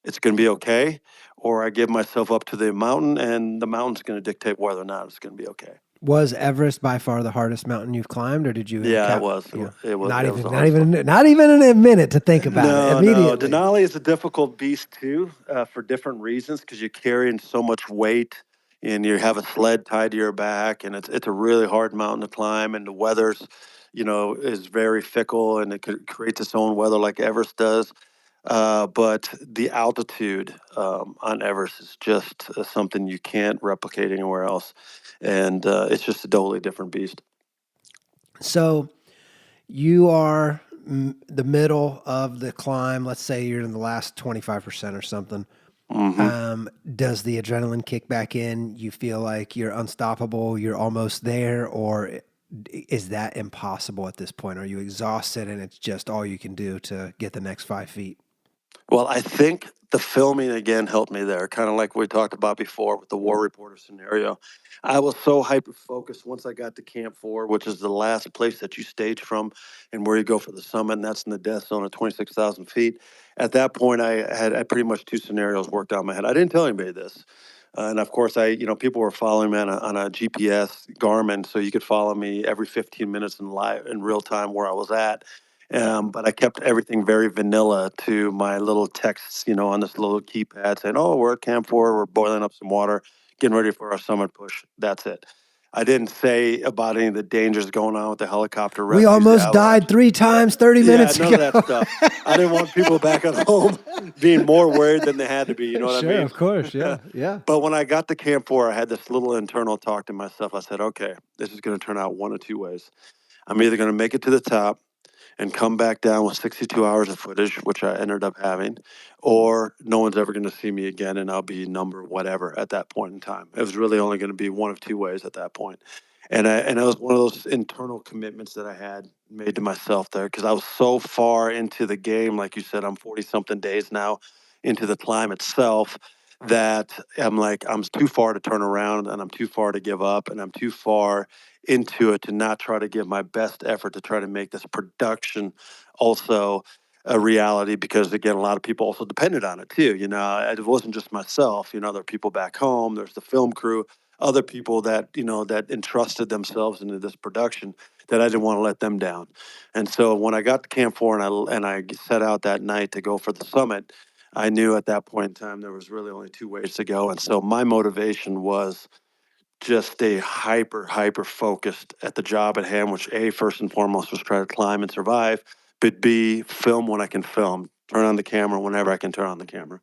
it's going to be okay, or I give myself up to the mountain, and the mountain's going to dictate whether or not it's going to be okay. Was Everest by far the hardest mountain you've climbed, or did you Yeah, it encounter? was. Yeah, It was the hardest one. not even in a minute to think about it. No. Immediately. Denali is a difficult beast too, for different reasons, because you're carrying so much weight, and you have a sled tied to your back, and it's a really hard mountain to climb, and the weather's, is very fickle, and it creates its own weather like Everest does. But the altitude on Everest is just something you can't replicate anywhere else, and it's just a totally different beast. So you are the middle of the climb. Let's say you're in the last 25% or something. Hmm. Does the adrenaline kick back in? You feel like you're unstoppable, you're almost there, or is that impossible at this point? Are you exhausted and it's just all you can do to get the next 5 feet? Well, I think the filming again helped me there, kind of like we talked about before with the war reporter scenario. I was so hyper focused once I got to Camp 4, which is the last place that you stage from and where you go for the summit, and that's in the death zone at 26,000 feet. At that point, I pretty much two scenarios worked out in my head. I didn't tell anybody this. And of course, people were following me on a GPS Garmin, so you could follow me every 15 minutes in real time where I was at. But I kept everything very vanilla to my little texts, on this little keypad saying, "Oh, we're at Camp 4, we're boiling up some water, getting ready for our summit push." That's it. I didn't say about any of the dangers going on with the helicopter We rescues, the almost died avalanche. 3 times 30 Yeah, minutes none of ago. that stuff. I didn't want people back at home being more worried than they had to be. You know what I Sure, mean? of course. Yeah, yeah. But when I got to Camp 4, I had this little internal talk to myself. I said, okay, this is going to turn out one of two ways. I'm either going to make it to the top and come back down with 62 hours of footage, which I ended up having, or no one's ever going to see me again and I'll be number whatever at that point in time. It was really only going to be one of two ways at that point. And it was one of those internal commitments that I had made to myself there, because I was so far into the game. Like you said, I'm 40 something days now into the climb itself, that I'm like, I'm too far to turn around, and I'm too far to give up, and I'm too far into it to not try to give my best effort to try to make this production also a reality, because again, a lot of people also depended on it too. It wasn't just myself. There are people back home, there's the film crew, other people that that entrusted themselves into this production, that I didn't want to let them down. And so when I got to Camp 4 and I set out that night to go for the summit, I knew at that point in time there was really only two ways to go. And so my motivation was just stay hyper focused at the job at hand, which A, first and foremost, was try to climb and survive, but B, film when I can film, turn on the camera whenever I can turn on the camera.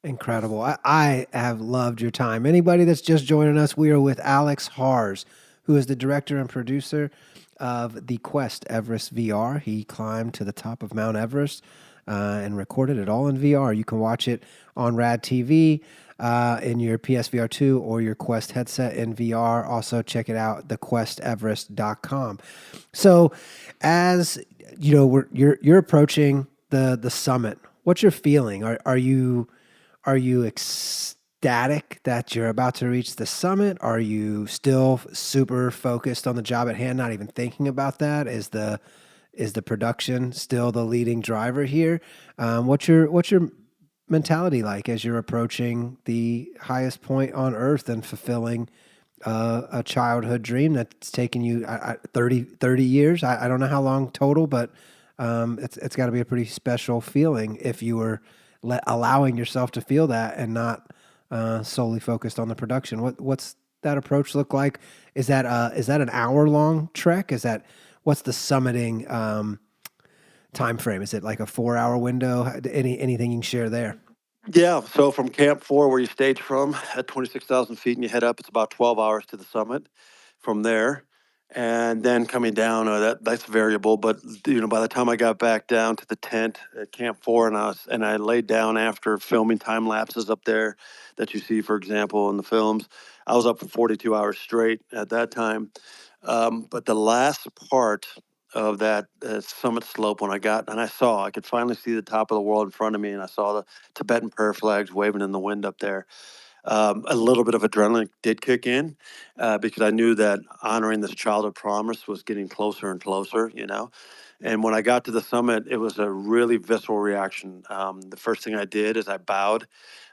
Incredible. I have loved your time. Anybody that's just joining us, we are with Alex Harz, who is the director and producer of the Quest Everest VR. He climbed to the top of Mount Everest and recorded it all in VR. You can watch it on Rad TV in your PSVR 2 or your Quest headset in VR. Also, check it out, thequesteverest.com. So, as you know, you're approaching the summit. What's your feeling? Are you ecstatic that you're about to reach the summit? Are you still super focused on the job at hand, not even thinking about that? Is the production still the leading driver here? What's your mentality like as you're approaching the highest point on earth and fulfilling a childhood dream that's taken you 30 years? I don't know how long total, but it's got to be a pretty special feeling if you were allowing yourself to feel that and not solely focused on the production. What's that approach look like? Is that an hour long trek? What's the summiting time frame? Is it like a 4 hour window? Anything you can share there? Yeah, so from Camp 4, where you stage from, at 26,000 feet, and you head up, it's about 12 hours to the summit from there. And then coming down, that's variable. But by the time I got back down to the tent at Camp 4, and I laid down after filming time lapses up there that you see, for example, in the films, I was up for 42 hours straight at that time. But the last part of that summit slope, when I could finally see the top of the world in front of me, and I saw the Tibetan prayer flags waving in the wind up there. A little bit of adrenaline did kick in, because I knew that honoring this childhood promise was getting closer and closer. And when I got to the summit, it was a really visceral reaction. The first thing I did is I bowed.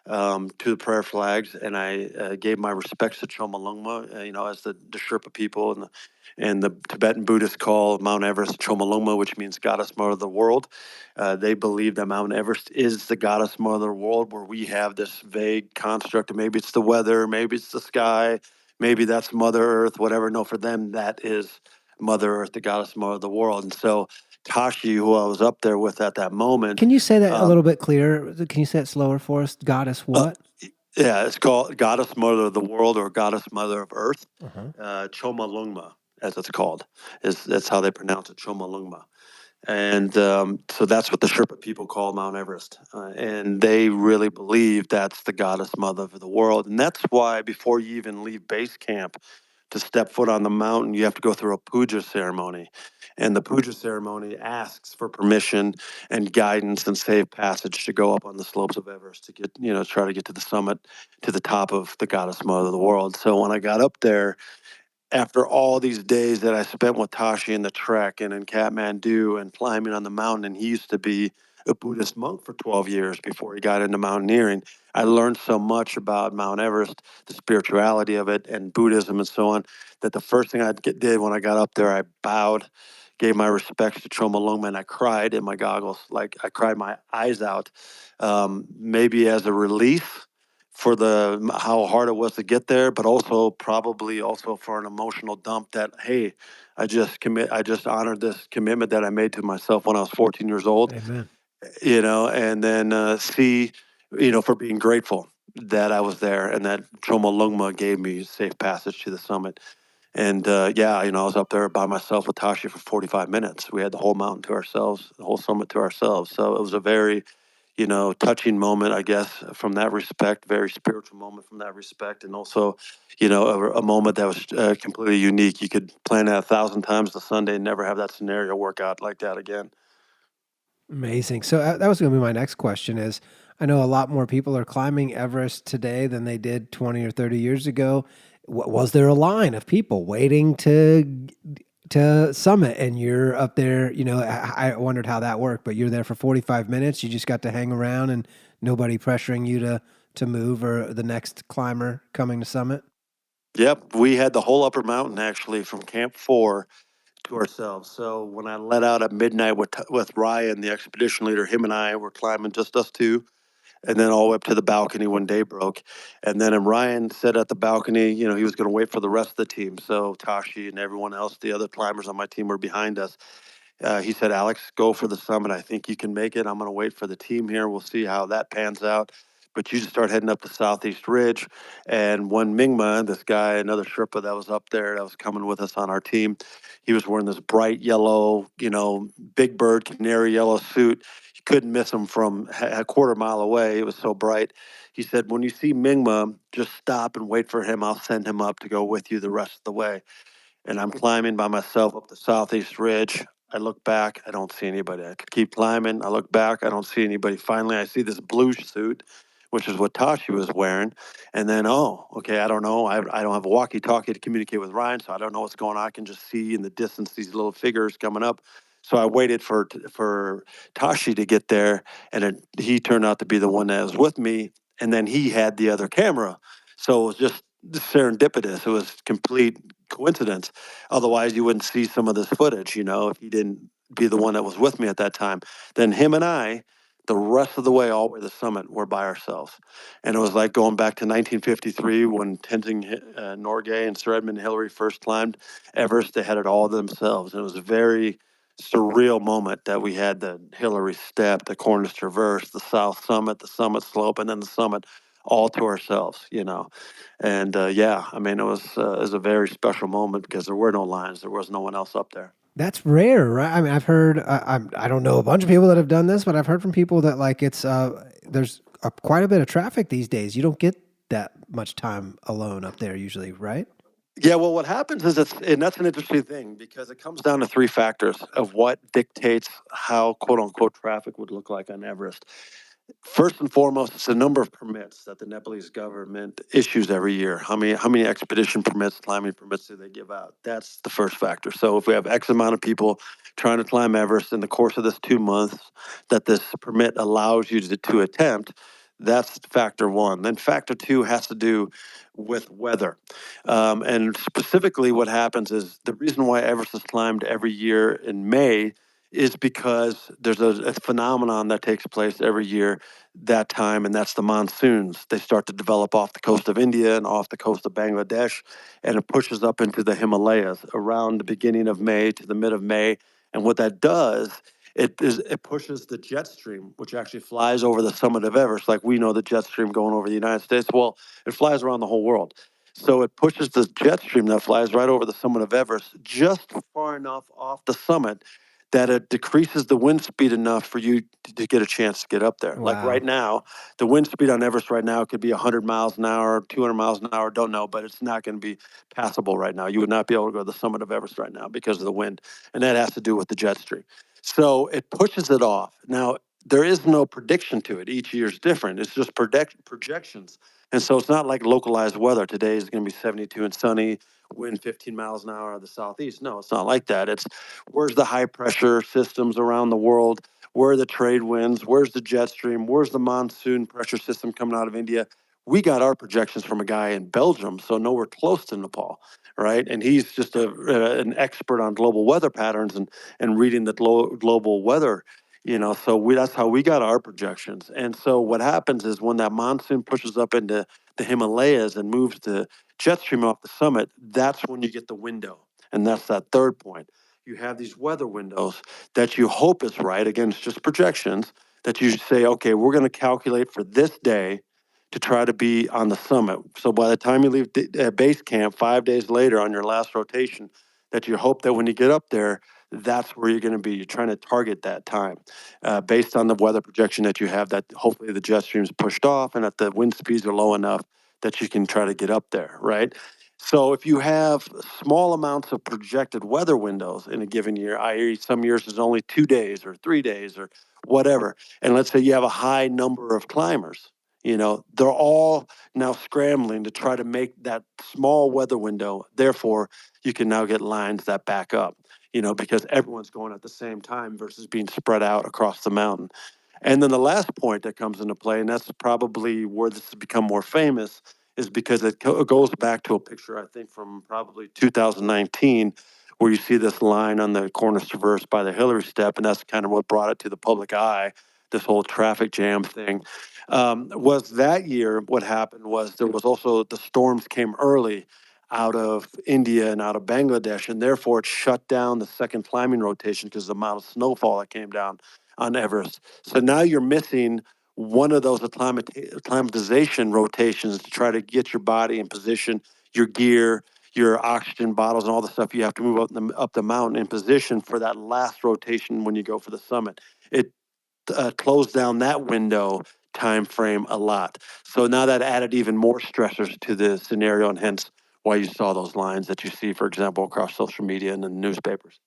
to the prayer flags, and I gave my respects to Chomolungma, as the Sherpa people and the Tibetan Buddhists call Mount Everest Chomolungma, which means goddess mother of the world. They believe that Mount Everest is the goddess mother of the world, where we have this vague construct of maybe it's the weather, maybe it's the sky, maybe that's Mother Earth, whatever. No, for them, that is Mother Earth, the goddess mother of the world. And so Tashi, who I was up there with at that moment, Can you say that a little bit clearer? Can you say it slower for us? Goddess uh, what? yeah, it's called Goddess Mother of the World or Goddess Mother of Earth. Uh-huh. Chomolungma, as it's called, that's how they pronounce it, Chomolungma. And so that's what the Sherpa people call Mount Everest. And they really believe that's the goddess mother of the world. And that's why before you even leave base camp to step foot on the mountain, you have to go through a puja ceremony. And the puja ceremony asks for permission and guidance and safe passage to go up on the slopes of Everest to get, try to get to the summit, to the top of the goddess mother of the world. So when I got up there, after all these days that I spent with Tashi in the trek and in Kathmandu and climbing on the mountain, and he used to be a Buddhist monk for 12 years before he got into mountaineering. I learned so much about Mount Everest, the spirituality of it, and Buddhism and so on, that the first thing did when I got up there, I bowed, gave my respects to Chomolungma, and I cried in my goggles. Like I cried my eyes out, maybe as a relief for the how hard it was to get there, but also probably also for an emotional dump that, hey, I just honored this commitment that I made to myself when I was 14 years old, Amen. and then C, for being grateful that I was there and that Chomolungma gave me safe passage to the summit. And yeah, I was up there by myself with Tashi for 45 minutes. We had the whole mountain to ourselves, the whole summit to ourselves. So it was a very touching moment, I guess, from that respect, very spiritual moment from that respect. And also, a moment that was completely unique. You could plan that 1,000 times the Sunday and never have that scenario work out like that again. Amazing. So that was going to be my next question is I know a lot more people are climbing Everest today than they did 20 or 30 years ago. Was there a line of people waiting to summit and you're up there, I wondered how that worked, but you're there for 45 minutes. You just got to hang around and nobody pressuring you to move or the next climber coming to summit. Yep, we had the whole upper mountain actually from Camp 4 to ourselves. So when I let out at midnight with Ryan, the expedition leader, him and I were climbing, just us two, and then all the way up to the balcony when day broke. And then Ryan said at the balcony, he was going to wait for the rest of the team. So Tashi and everyone else, the other climbers on my team, were behind us. He said, Alex, go for the summit. I think you can make it. I'm going to wait for the team here. We'll see how that pans out. But you just start heading up the Southeast Ridge. And when Mingma, this guy, another Sherpa that was up there, that was coming with us on our team, he was wearing this bright yellow, big bird, canary yellow suit. You couldn't miss him from a quarter mile away. It was so bright. He said, when you see Mingma, just stop and wait for him. I'll send him up to go with you the rest of the way. And I'm climbing by myself up the Southeast Ridge. I look back, I don't see anybody. I could keep climbing. I look back, I don't see anybody. Finally, I see this blue suit, which is what Tashi was wearing. And then, oh, okay, I don't know. I don't have a walkie-talkie to communicate with Ryan, so I don't know what's going on. I can just see in the distance these little figures coming up. So I waited for Tashi to get there, and he turned out to be the one that was with me. And then he had the other camera, so it was just serendipitous. It was complete coincidence. Otherwise, you wouldn't see some of this footage, if he didn't be the one that was with me at that time. Then him and I, the rest of the way, all the way to the summit, were by ourselves. And it was like going back to 1953 when Tenzing Norgay and Sir Edmund Hillary first climbed Everest. They had it all themselves. And it was a very surreal moment that we had the Hillary Step, the Cornice Traverse, the South Summit, the Summit Slope, and then the summit all to ourselves. And yeah, I mean, it was a very special moment because there were no lines. There was no one else up there. That's rare, right? I mean, I've heard, I don't know a bunch of people that have done this, but I've heard from people that like there's quite a bit of traffic these days. You don't get that much time alone up there usually, right? Yeah, well, what happens is and that's an interesting thing because it comes down to three factors of what dictates how quote unquote traffic would look like on Everest. First and foremost, it's the number of permits that the Nepalese government issues every year. How many expedition permits, climbing permits do they give out? That's the first factor. So if we have X amount of people trying to climb Everest in the course of this 2 months that this permit allows you to attempt, That's factor one. Then factor two has to do with weather. And specifically, what happens is the reason why Everest is climbed every year in May is because there's a phenomenon that takes place every year that time, and that's the monsoons. They start to develop off the coast of India and off the coast of Bangladesh, and it pushes up into the Himalayas around the beginning of May to the mid of May. And what that does, it pushes the jet stream, which actually flies over the summit of Everest, like we know the jet stream going over the United States. Well, it flies around the whole world. So it pushes the jet stream that flies right over the summit of Everest just far enough off the summit that it decreases the wind speed enough for you to get a chance to get up there. Like Wow. right now, the wind speed on Everest right now could be 100 miles an hour, 200 miles an hour, don't know, but it's not going to be passable right now. You would not be able to go to the summit of Everest right now because of the wind. And that has to do with the jet stream. So it pushes it off. Now, there is no prediction to it. Each year is different. It's just projections. And so it's not like localized weather. Today is going to be 72 and sunny, wind 15 miles an hour out of the southeast. No, it's not like that. It's where's the high pressure systems around the world? Where are the trade winds? Where's the jet stream? Where's the monsoon pressure system coming out of India? We got our projections from a guy in Belgium, so nowhere close to Nepal, right? And he's just an expert on global weather patterns and reading the global weather. So that's how we got our projections. And so what happens is when that monsoon pushes up into the Himalayas and moves the jet stream off the summit, that's when you get the window. And that's that third point. You have these weather windows that you hope is right. Again, it's just projections that you say, okay, we're going to calculate for this day to try to be on the summit. So by the time you leave base camp 5 days later on your last rotation, that you hope that when you get up there, that's where you're going to be. You're trying to target that time based on the weather projection that you have, that hopefully the jet stream's pushed off and that the wind speeds are low enough that you can try to get up there, right? So if you have small amounts of projected weather windows in a given year, i.e. some years is only 2 days or 3 days or whatever, and let's say you have a high number of climbers, they're all now scrambling to try to make that small weather window. Therefore, you can now get lines that back up, because everyone's going at the same time versus being spread out across the mountain. And then the last point that comes into play, and that's probably where this has become more famous, is because it goes back to a picture, I think, from probably 2019, where you see this line on the Cornice Traverse by the Hillary Step, and that's kind of what brought it to the public eye, this whole traffic jam thing. Was that year, what happened was there was also the storms came early out of India and out of Bangladesh, and therefore it shut down the second climbing rotation because of the amount of snowfall that came down on Everest. So now you're missing one of those acclimatization rotations to try to get your body in position, your gear, your oxygen bottles, and all the stuff you have to move up the mountain in position for that last rotation when you go for the summit. It closed down that window time frame a lot. So now that added even more stressors to the scenario, and hence why you saw those lines that you see, for example, across social media and in the newspapers.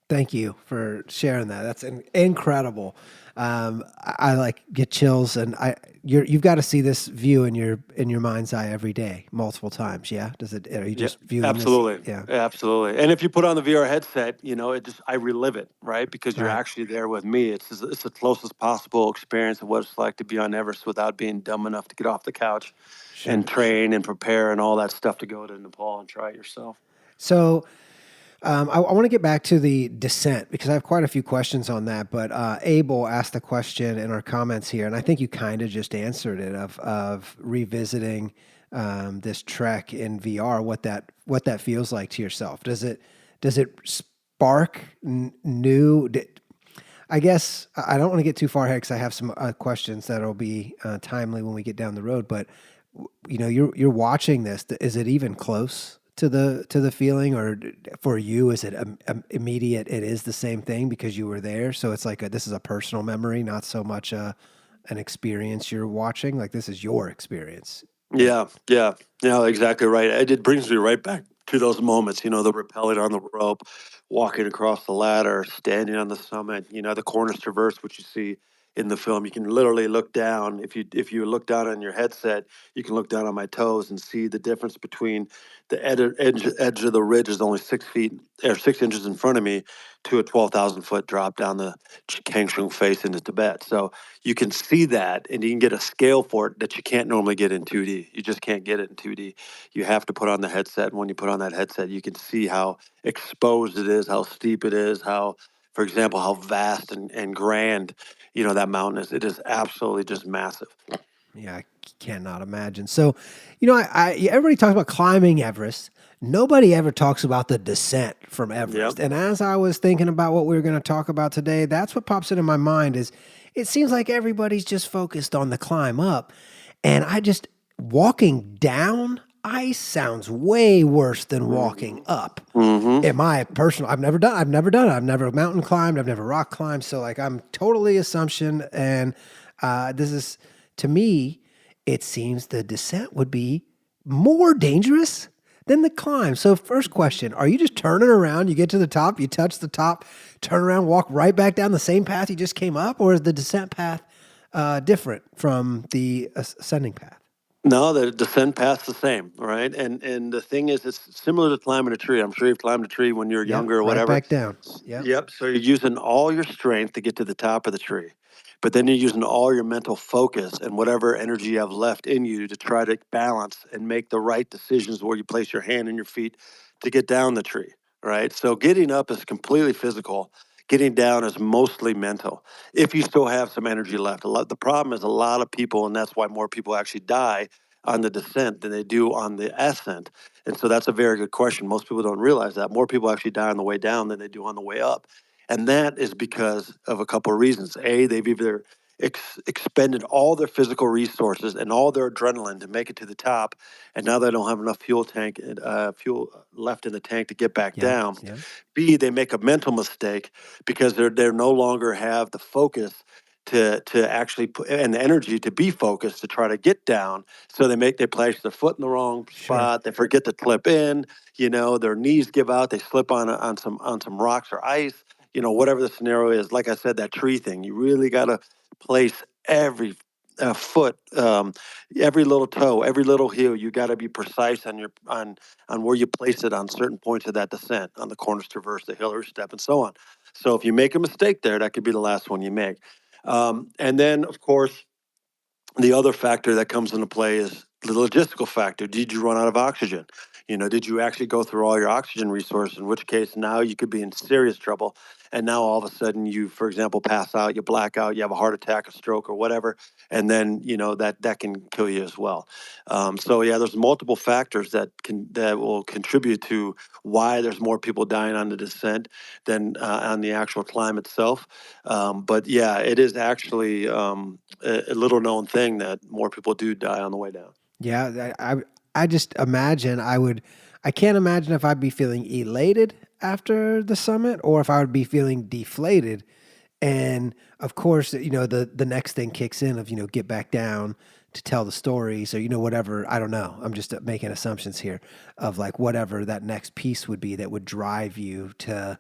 Thank you for sharing that. That's incredible. I like get chills, and you've got to see this view in your mind's eye every day, multiple times. Yeah, does it? Are you Yeah, just viewing absolutely. this? Yeah, Absolutely. And if you put on the VR headset, I relive it, right? Because you're right. actually there with me. It's the closest possible experience of what it's like to be on Everest without being dumb enough to get off the couch Sure. and train and prepare and all that stuff to go to Nepal and try it yourself. So I want to get back to the descent because I have quite a few questions on that. But Abel asked a question in our comments here, and I think you kind of just answered it of revisiting this trek in VR. What that feels like to yourself? Does it spark new? I guess I don't want to get too far ahead because I have some questions that'll be timely when we get down the road. But you're watching this. Is it even close to the feeling, or for you, is it immediate? It is the same thing because you were there. So it's like this is a personal memory, not so much an experience you're watching. Like this is your experience. Yeah, yeah, yeah, exactly right. It brings me right back to those moments, the rappelling on the rope, walking across the ladder, standing on the summit, the Cornice Traverse, which you see in the film. You can literally look down. If you look down on your headset, you can look down on my toes and see the difference between the edge of the ridge is only 6 feet or 6 inches in front of me to a 12,000 foot drop down the Kangshung face into Tibet. So you can see that, and you can get a scale for it that you can't normally get in 2D. You just can't get it in 2D. You have to put on the headset, and when you put on that headset, you can see how exposed it is, how steep it is, how, for example, how vast and grand, that mountain is. It is absolutely just massive. Yeah, I cannot imagine. So, everybody talks about climbing Everest. Nobody ever talks about the descent from Yep. Everest. And as I was thinking about what we were going to talk about today, that's what pops into my mind is it seems like everybody's just focused on the climb up. And walking down ice sounds way worse than walking up. Mm-hmm. In my personal, I've never done it. I've never mountain climbed. I've never rock climbed. So like I'm totally assumption. And this is, to me, it seems the descent would be more dangerous than the climb. So first question, are you just turning around, you get to the top, you touch the top, turn around, walk right back down the same path you just came up? Or is the descent path different from the ascending path? No, the descent path's the same, right? And the thing is, it's similar to climbing a tree. I'm sure you've climbed a tree when you were Yep, younger or right whatever. back down. Yep. Yep. So you're using all your strength to get to the top of the tree, but then you're using all your mental focus and whatever energy you have left in you to try to balance and make the right decisions where you place your hand and your feet to get down the tree, right? So getting up is completely physical. Getting down is mostly mental. If you still have some energy left, the problem is a lot of people, and that's why more people actually die on the descent than they do on the ascent. And so that's a very good question. Most people don't realize that. More people actually die on the way down than they do on the way up. And that is because of a couple of reasons. A, they've either expended all their physical resources and all their adrenaline to make it to the top, and now they don't have enough fuel left in the tank to get back Yeah. down. Yeah. B, they make a mental mistake because they're no longer have the focus to actually put and the energy to be focused to try to get down. So they place their foot in the wrong Sure. spot. They forget to clip in. Their knees give out. They slip on some rocks or ice. Whatever the scenario is. Like I said, that tree thing. You really got to place every foot, every little toe, every little heel. You got to be precise on where you place it on certain points of that descent, on the corners traverse, the hill or step, and so on. So if you make a mistake there, that could be the last one you make. And then, of course, the other factor that comes into play is the logistical factor. Did you run out of oxygen? Did you actually go through all your oxygen resources? In which case, now you could be in serious trouble. And now all of a sudden, you, for example, pass out, you black out, you have a heart attack, a stroke, or whatever, and then that can kill you as well. So yeah, there's multiple factors that will contribute to why there's more people dying on the descent than on the actual climb itself. But yeah, it is actually a little known thing that more people do die on the way down. Yeah, I just imagine I can't imagine if I'd be feeling elated after the summit or if I would be feeling deflated. And of course, the next thing kicks in of, get back down to tell the story. So, whatever, I don't know. I'm just making assumptions here of like whatever that next piece would be that would drive you to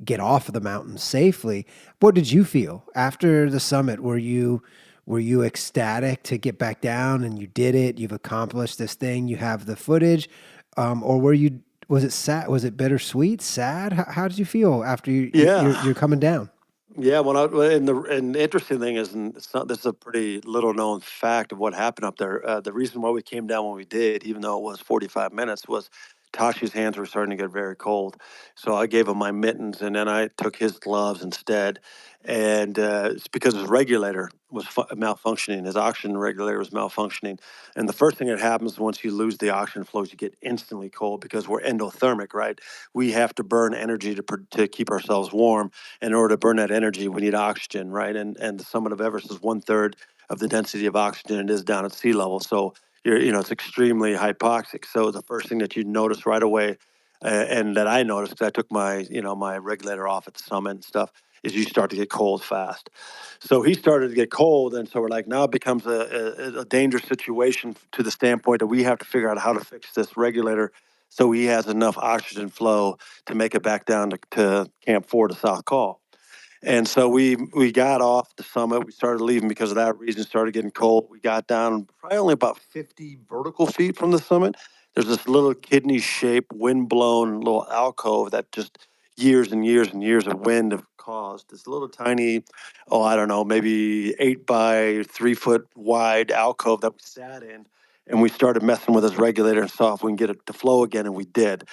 get off of the mountain safely. What did you feel after the summit? Were you ecstatic to get back down and you did it? You've accomplished this thing. You have the footage, or was it sad? Was it bittersweet? Sad? How did you feel after Yeah. you're coming down? Yeah, and the interesting thing is, and this is a pretty little known fact of what happened up there. The reason why we came down when we did, even though it was 45 minutes, was Tashi's hands were starting to get very cold. So I gave him my mittens, and then I took his gloves instead. And it's because his regulator was malfunctioning. His oxygen regulator was malfunctioning. And the first thing that happens once you lose the oxygen flows, you get instantly cold because we're endothermic, right? We have to burn energy to keep ourselves warm. In order to burn that energy, we need oxygen, right? And the summit of Everest is 1/3 of the density of oxygen it is down at sea level. So it's extremely hypoxic. So the first thing that you notice right away, and that I noticed, because I took my regulator off at the summit and stuff, is you start to get cold fast. So he started to get cold, and so we're like, now it becomes a dangerous situation to the standpoint that we have to figure out how to fix this regulator so he has enough oxygen flow to make it back down to Camp 4 to South Call. And so we got off the summit. We started leaving because of that reason. It started getting cold. We got down probably only about 50 vertical feet from the summit. There's this little kidney-shaped, wind-blown little alcove that just years and years and years of wind have caused. This little tiny, oh, I don't know, maybe 8 by 3 foot wide alcove that we sat in, and we started messing with this regulator and saw if we can get it to flow again, and we did.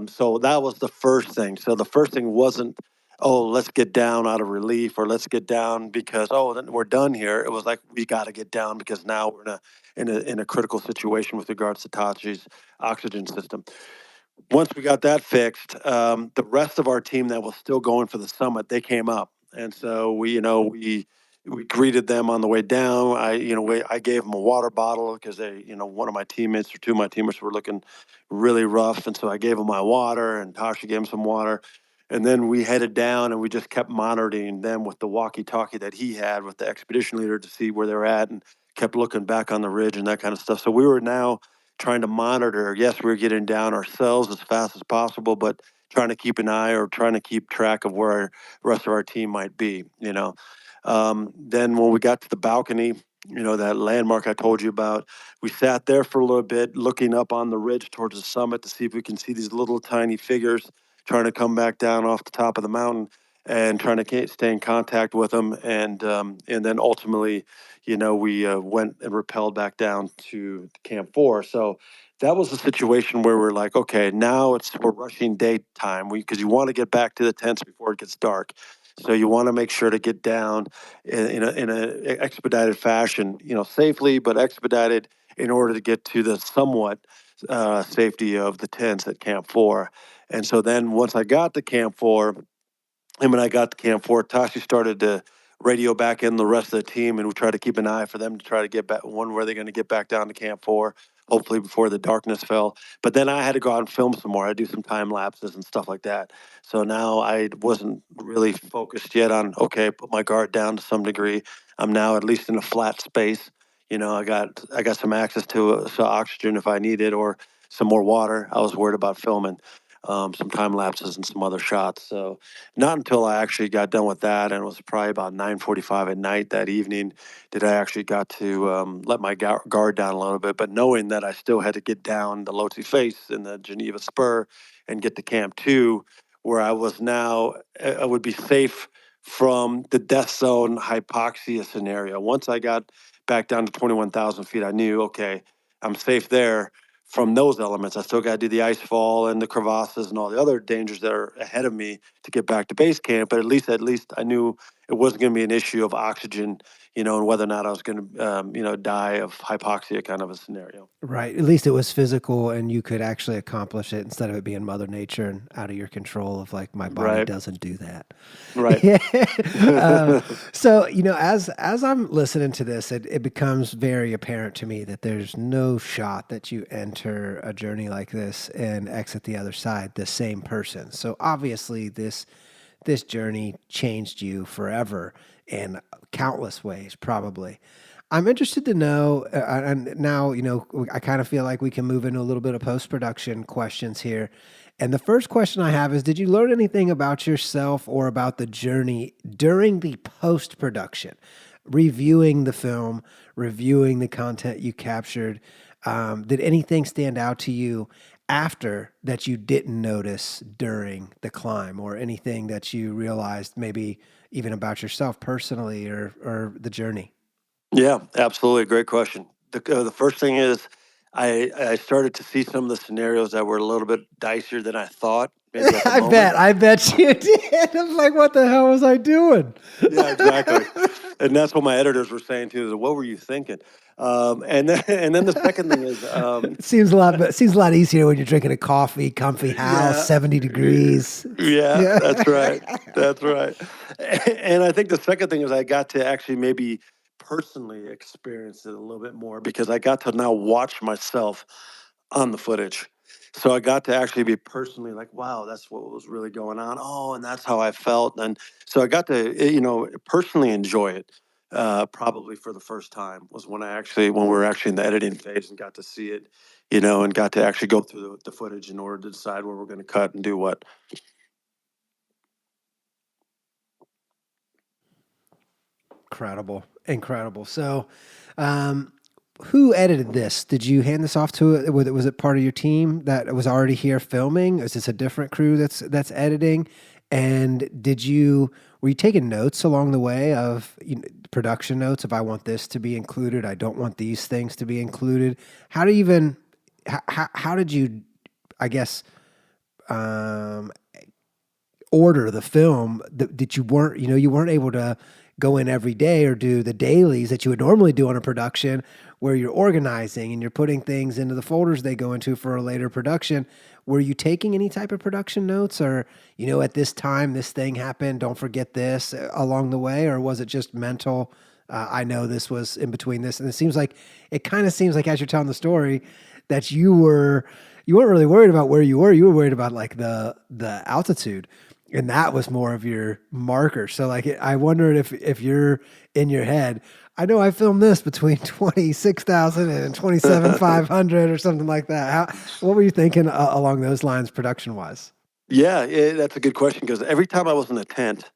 So that was the first thing. So the first thing wasn't, oh, let's get down out of relief, or let's get down because, oh, then we're done here. It was like, we got to get down because now we're in a critical situation with regards to Tachi's oxygen system. Once we got that fixed, the rest of our team that was still going for the summit, they came up, and so we greeted them on the way down. I gave them a water bottle because one of my teammates or two of my teammates were looking really rough, and so I gave them my water, and Tasha gave them some water. And then we headed down, and we just kept monitoring them with the walkie-talkie that he had with the expedition leader to see where they're at, and kept looking back on the ridge and that kind of stuff. So we were now trying to monitor. Yes, we were getting down ourselves as fast as possible, but trying to keep an eye or trying to keep track of where the rest of our team might be. Then when we got to the balcony, that landmark I told you about, we sat there for a little bit, looking up on the ridge towards the summit to see if we can see these little tiny figures trying to come back down off the top of the mountain, and trying to stay in contact with them. And then ultimately, we went and rappelled back down to Camp 4. So that was the situation where we're like, okay, now we're rushing daytime because you want to get back to the tents before it gets dark. So you want to make sure to get down in a expedited fashion, safely but expedited, in order to get to the somewhat safety of the tents at Camp 4. And so then once I got to Camp 4, him and I got to Camp 4, Tashi started to radio back in the rest of the team, and we tried to keep an eye for them to try to get back. One, where they're going to get back down to Camp 4, hopefully before the darkness fell. But then I had to go out and film some more. I do some time lapses and stuff like that. So now I wasn't really focused yet on, okay, put my guard down to some degree. I'm now at least in a flat space. I got some access to oxygen if I need it, or some more water. I was worried about filming some time lapses and some other shots. So not until I actually got done with that, and it was probably about 9:45 at night that evening, did I actually got to let my guard down a little bit. But knowing that I still had to get down the Lhotse Face and the Geneva Spur and get to Camp 2, where I was now, I would be safe from the death zone hypoxia scenario. Once I got back down to 21,000 feet, I knew, okay, I'm safe there from those elements. I still got to do the ice fall and the crevasses and all the other dangers that are ahead of me to get back to base camp. But at least I knew it wasn't going to be an issue of oxygen, and whether or not I was going to, die of hypoxia kind of a scenario. Right. At least it was physical and you could actually accomplish it instead of it being Mother Nature and out of your control of like, my body Right. doesn't do that. Right. Yeah. So, as I'm listening to this, it becomes very apparent to me that there's no shot that you enter a journey like this and exit the other side the same person. So obviously this journey changed you forever in countless ways, probably. I'm interested to know, and now, I kind of feel like we can move into a little bit of post-production questions here. And the first question I have is, did you learn anything about yourself or about the journey during the post-production? Reviewing the film, reviewing the content you captured. Did anything stand out to you after that you didn't notice during the climb, or anything that you realized maybe even about yourself personally or the journey? Yeah, absolutely. Great question. The first thing is, I started to see some of the scenarios that were a little bit dicier than I thought, maybe at the moment. I bet you did. I'm like, what the hell was I doing? Yeah, exactly. And that's what my editors were saying too. Is, what were you thinking? And then the second thing is, It seems a lot easier when you're drinking a coffee, comfy house, yeah, 70 degrees. yeah, Yeah. that's right, that's right. And I think the second thing is, I got to actually maybe personally experience it a little bit more, because I got to now watch myself on the footage. So I got to actually be personally like, wow, that's what was really going on. Oh, and that's how I felt. And so I got to, personally enjoy it. Probably for the first time was when we were actually in the editing phase and got to see it, and got to actually go through the footage in order to decide where we're going to cut and do what. Incredible. Incredible. So, um, who edited this? Did you hand this off to it? Was it part of your team that was already here filming? Is this a different crew that's editing? And were you taking notes along the way of production notes? If I want this to be included, I don't want these things to be included. How do you even how did you, I guess, um, order the film that you weren't able to go in every day or do the dailies that you would normally do on a production where you're organizing and you're putting things into the folders they go into for a later production. Were you taking any type of production notes, or at this time this thing happened, don't forget this, along the way? Or was it just mental, I know this was in between this? And it kind of seems like as you're telling the story that you weren't really worried about where you were worried about like the altitude, and that was more of your marker. So like, I wondered if you're in your head, I know I filmed this between 26,000 and 27,500 or something like that. What were you thinking along those lines, production wise? Yeah, that's a good question, because every time I was in a tent,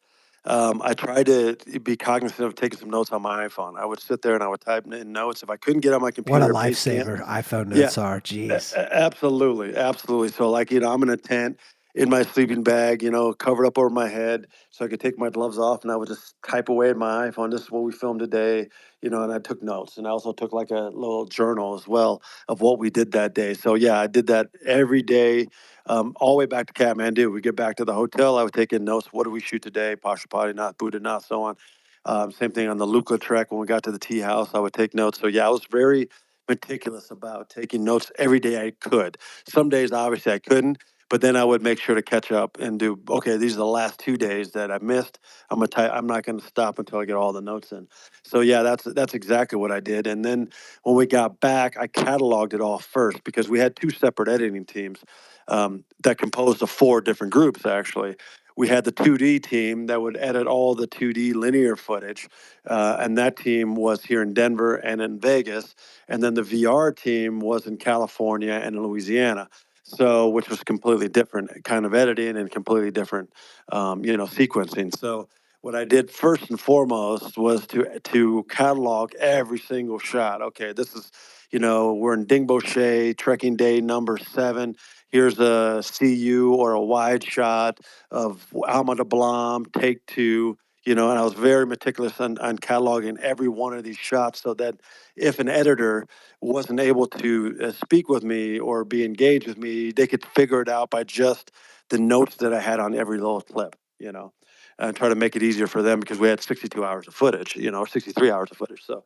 I tried to be cognizant of taking some notes on my iPhone. I would sit there and I would type in notes. If I couldn't get on my What a computer, paste scan. lifesaver iPhone Yeah, notes are. Jeez. absolutely, absolutely. So like, I'm in a tent in my sleeping bag, covered up over my head, so I could take my gloves off, and I would just type away at my iPhone. This is what we filmed today, and I took notes, and I also took like a little journal as well of what we did that day. So yeah, I did that every day, all the way back to Kathmandu. We get back to the hotel, I would take in notes. What did we shoot today? Pashupati, not Buddha, not so on. Same thing on the Lukla trek. When we got to the tea house, I would take notes. So yeah, I was very meticulous about taking notes every day I could. Some days, obviously, I couldn't, but then I would make sure to catch up and do, okay, these are the last 2 days that I missed. I'm not gonna stop until I get all the notes in. So yeah, that's exactly what I did. And then when we got back, I cataloged it all first, because we had two separate editing teams, that composed of four different groups, actually. We had the 2D team that would edit all the 2D linear footage, and that team was here in Denver and in Vegas. And then the VR team was in California and in Louisiana. So, which was completely different kind of editing and completely different, sequencing. So, what I did first and foremost was to catalog every single shot. Okay, this is, we're in Dingboche, trekking day number 7. Here's a CU or a wide shot of Alma de Blanc, take 2. And I was very meticulous on cataloging every one of these shots, so that if an editor wasn't able to speak with me or be engaged with me, they could figure it out by just the notes that I had on every little clip, and try to make it easier for them, because we had 62 hours of footage, or 63 hours of footage. So,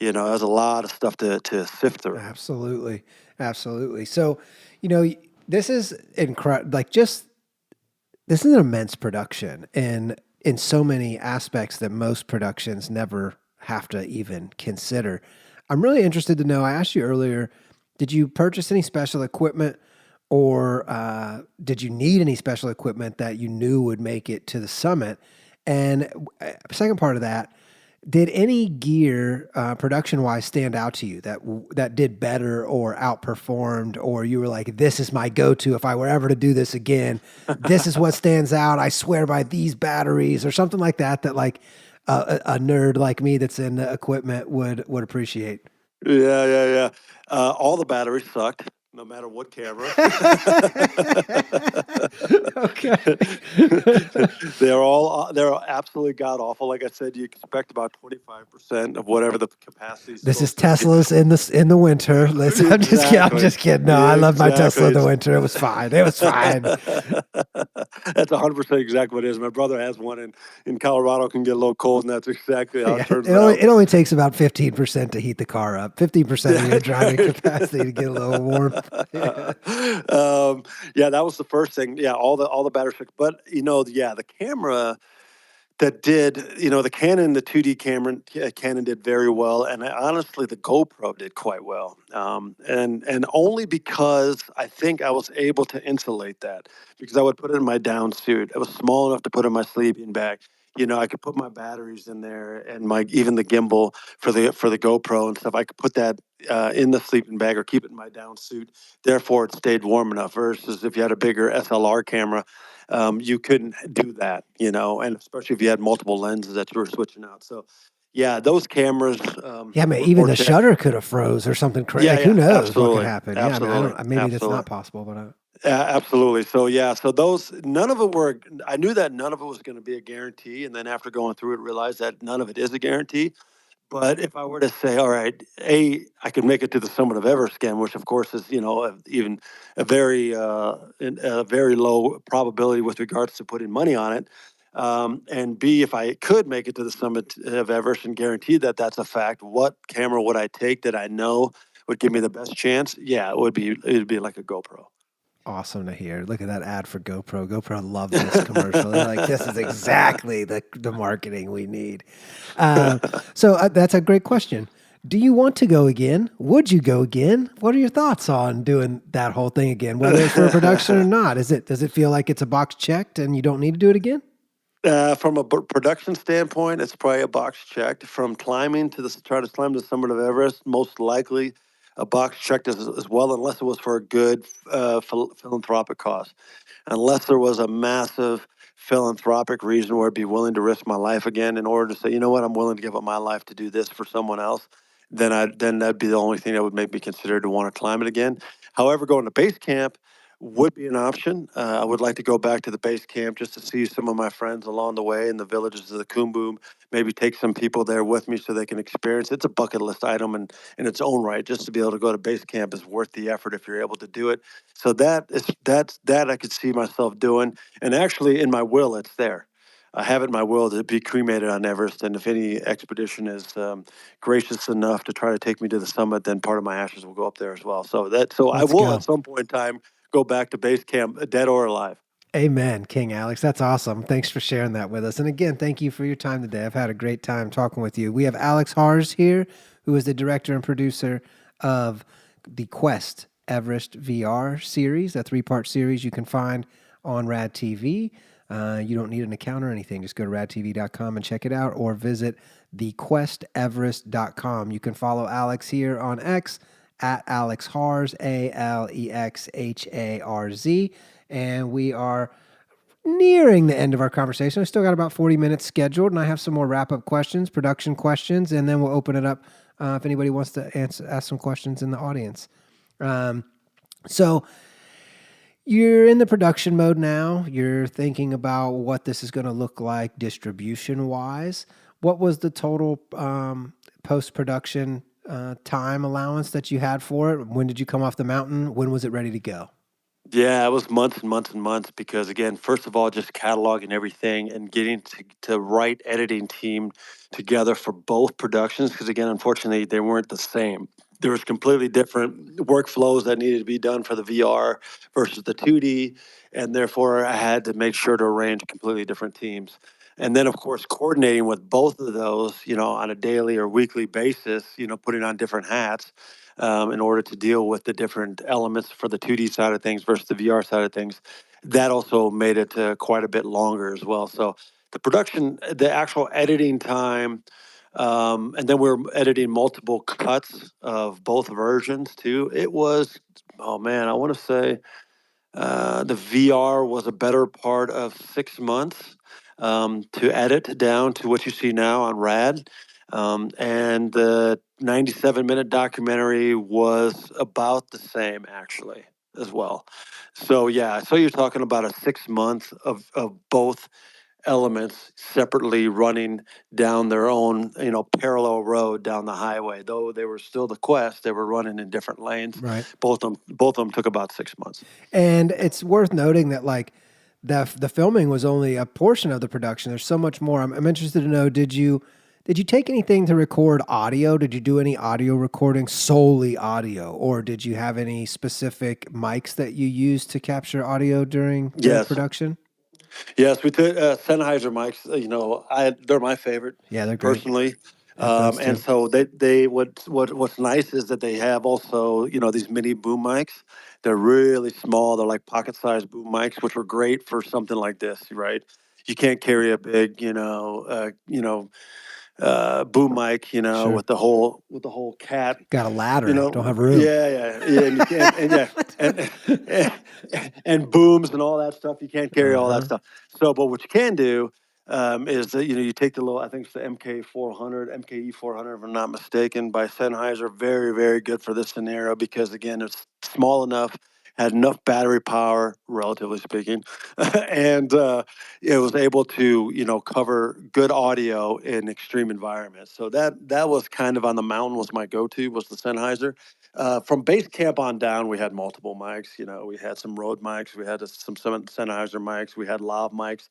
that was a lot of stuff to sift through. Absolutely. Absolutely. So, you know, this is incredible. This is an immense production, and in so many aspects that most productions never have to even consider. I'm really interested to know. I asked you earlier, did you purchase any special equipment, or did you need any special equipment that you knew would make it to the summit? And second part of that, did any gear, production wise, stand out to you that did better or outperformed, or you were like, "This is my go-to if I were ever to do this again. This is what stands out. I swear by these batteries," or something like that? That like a nerd like me that's in the equipment would appreciate. Yeah, yeah, yeah. All the batteries sucked, no matter what camera. Okay. They're absolutely god awful. Like I said, you expect about 25% of whatever the capacity is This is supposed to be. Tesla's in the winter. Listen, I'm just kidding. I'm Exactly. just kidding. No, I love my Tesla in Exactly. the winter. It was fine. It was fine. That's 100% exactly what it is. My brother has one in Colorado, can get a little cold, and that's exactly how it Yeah, turns it only out. it only takes about 15% to heat the car up. 15% of your That's driving right. capacity to get a little warm. Yeah. Yeah, that was the first thing. Yeah, all the battery stuff. But yeah, the camera that did, the Canon, the 2D camera, Canon did very well, and honestly, the GoPro did quite well. And only because I think I was able to insulate that, because I would put it in my down suit. It was small enough to put in my sleeping bag. I could put my batteries in there, and my even the gimbal for the GoPro and stuff. I could put that in the sleeping bag or keep it in my down suit. Therefore, it stayed warm enough. Versus if you had a bigger SLR camera, you couldn't do that, and especially if you had multiple lenses that you were switching out. So, Yeah, those cameras. Yeah, man, even the Unfortunately, shutter could have froze or something crazy. yeah, Like, who yeah, knows what could absolutely, happen? Yeah, I mean, I absolutely, don't. Maybe that's absolutely. not possible, but Absolutely. So yeah, so those none of it were. I knew that none of it was going to be a guarantee, and then after going through it, realized that none of it is a guarantee. But if I were to say, all right, I could make it to the summit of Everest again, which of course is even a very low probability with regards to putting money on it. And B, if I could make it to the summit of Everest and guarantee that that's a fact, what camera would I take that I know would give me the best chance? Yeah, it'd be like a GoPro. awesome to hear. Look at that ad for GoPro. GoPro loves this commercial. They're like, this is exactly the marketing we need. So that's a great question. Do you want to go again? Would you go again? What are your thoughts on doing that whole thing again, whether it's for a production or not? Does it feel like it's a box checked and you don't need to do it again? From a production standpoint, it's probably a box checked. From climbing to try to climb the summit of Everest, most likely a box checked as well, unless it was for a good philanthropic cause. Unless there was a massive philanthropic reason where I'd be willing to risk my life again in order to say, you know what, I'm willing to give up my life to do this for someone else, then that'd be the only thing that would make me consider to want to climb it again. However, going to base camp would be an option. I would like to go back to the base camp just to see some of my friends along the way in the villages of the Kumbu. Maybe take some people there with me so they can experience. It's a bucket list item in its own right. Just to be able to go to base camp is worth the effort if you're able to do it. So that I could see myself doing. And actually, in my will, it's there. I have it in my will to be cremated on Everest, and if any expedition is gracious enough to try to take me to the summit, then part of my ashes will go up there as well. So I Let's will at go. some point in time go back to base camp, dead or alive. Amen, King Alex. That's awesome. Thanks for sharing that with us. And again, thank you for your time today. I've had a great time talking with you. We have Alex Harz here, who is the director and producer of the Quest Everest VR series, a 3-part series you can find on Rad TV. You don't need an account or anything. Just go to radtv.com and check it out, or visit thequesteverest.com. You can follow Alex here on X at Alex Harz, AlexHarz. And we are nearing the end of our conversation. I still got about 40 minutes scheduled, and I have some more wrap-up questions, production questions, and then we'll open it up if anybody wants to ask some questions in the audience. So you're in the production mode now. You're thinking about what this is going to look like distribution-wise. What was the total post-production time allowance that you had for it? When did you come off the mountain? When was it ready to go? Yeah, it was months and months and months because, again, first of all, just cataloging everything and getting to right editing team together for both productions. Because, again, unfortunately, they weren't the same. There was completely different workflows that needed to be done for the VR versus the 2D, and therefore I had to make sure to arrange completely different teams. And then, of course, coordinating with both of those, on a daily or weekly basis, putting on different hats in order to deal with the different elements for the 2D side of things versus the VR side of things. That also made it quite a bit longer as well. So the actual editing time, and then we're editing multiple cuts of both versions too. It was, oh man, I want to say the VR was a better part of 6 months to edit down to what you see now on Rad. And the 97-minute documentary was about the same, actually, as well. So, yeah, so you're talking about a 6 month of both elements separately running down their own, parallel road down the highway. Though they were still the Quest, they were running in different lanes. Right. Both of them took about 6 months. And it's worth noting that like the filming was only a portion of the production. There's so much more. I'm interested to know, did you take anything to record audio? Did you do any audio recording, solely audio, or did you have any specific mics that you used to capture audio during the Yes. production? Yes, we took Sennheiser mics. They're my favorite. Yeah, they're great. Personally, Have those and too. so what's nice is that they have also these mini boom mics. They're really small. They're like pocket-sized boom mics, which are great for something like this, right? You can't carry a big boom mic, Sure. with the whole cat. Got a ladder. Don't have room. Yeah, and you can't, and yeah, and booms and all that stuff. You can't carry all that stuff. So, but what you can do is that you take the little, I think it's the MKE 400 if I'm not mistaken, by Sennheiser. Very, very good for this scenario because again it's small enough, had enough battery power, relatively speaking, and it was able to cover good audio in extreme environments. So that was kind of on the mountain was my go-to was the Sennheiser. From base camp on down, we had multiple mics. We had some Rode mics, we had some Sennheiser mics, we had lav mics.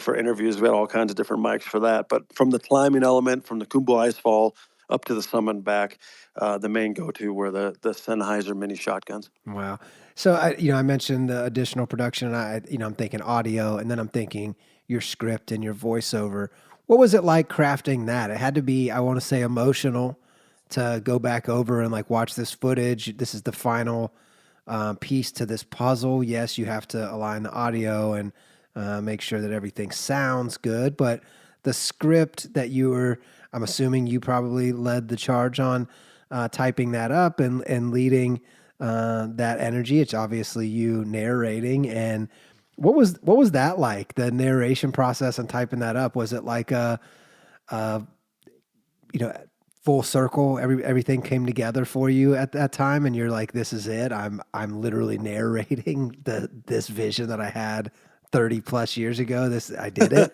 For interviews, we had all kinds of different mics for that. But from the climbing element, from the Kumbu Icefall up to the summit and back, the main go-to were the Sennheiser mini shotguns. Wow. So I mentioned the additional production. I'm thinking audio, and then I'm thinking your script and your voiceover. What was it like crafting that? It had to be, I want to say, emotional to go back over and like watch this footage. This is the final piece to this puzzle. Yes, you have to align the audio and make sure that everything sounds good. But the script that I'm assuming you probably led the charge on typing that up and leading that energy. It's obviously you narrating. And what was that like? The narration process and typing that up? Was it like a full circle? Everything came together for you at that time, and you're like, "This is it. I'm literally narrating this vision that I had 30 plus years ago. I did it."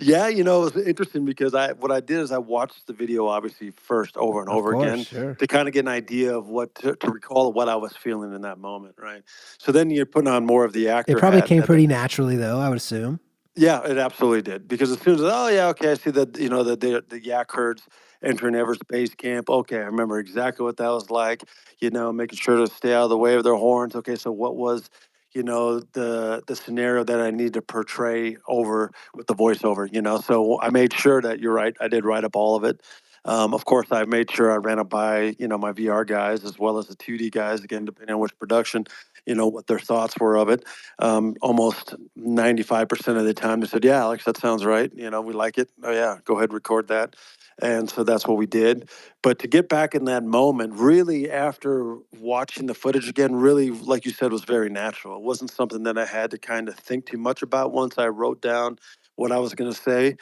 Yeah, it was interesting because what I did is I watched the video obviously first over and Of over course, again sure. to kind of get an idea of what to recall what I was feeling in that moment, right? So then you're putting on more of the It actor probably hat. came pretty naturally, though, I would assume. Yeah, it absolutely did. Because as soon as, oh yeah, okay, I see that the yak herds entering Everest base camp. Okay, I remember exactly what that was like. Making sure to stay out of the way of their horns. Okay, so what was the scenario that I need to portray over with the voiceover? So I made sure that you're right. I did write up all of it. Of course, I made sure I ran it by my VR guys as well as the 2D guys. Again, depending on which production, what their thoughts were of it. Almost 95% of the time they said, yeah, Alex, that sounds right. We like it. Oh yeah, go ahead, record that. And so that's what we did. But to get back in that moment, really after watching the footage again, really, like you said, was very natural. It wasn't something that I had to kind of think too much about once I wrote down what I was going to say.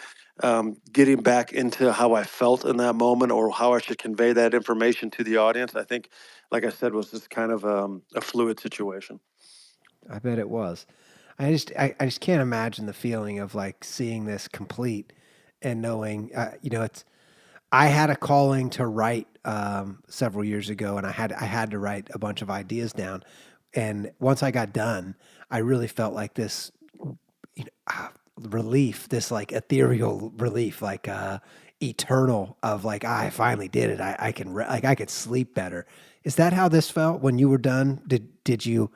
Getting back into how I felt in that moment or how I should convey that information to the audience, I think, like I said, was just kind of a fluid situation. I bet it was. I just can't imagine the feeling of like seeing this complete and knowing, it's. I had a calling to write several years ago, and I had to write a bunch of ideas down. And once I got done, I really felt like this relief, this like ethereal relief, like eternal of like I finally did it. I can like I could sleep better. Is that how this felt when you were done? Did you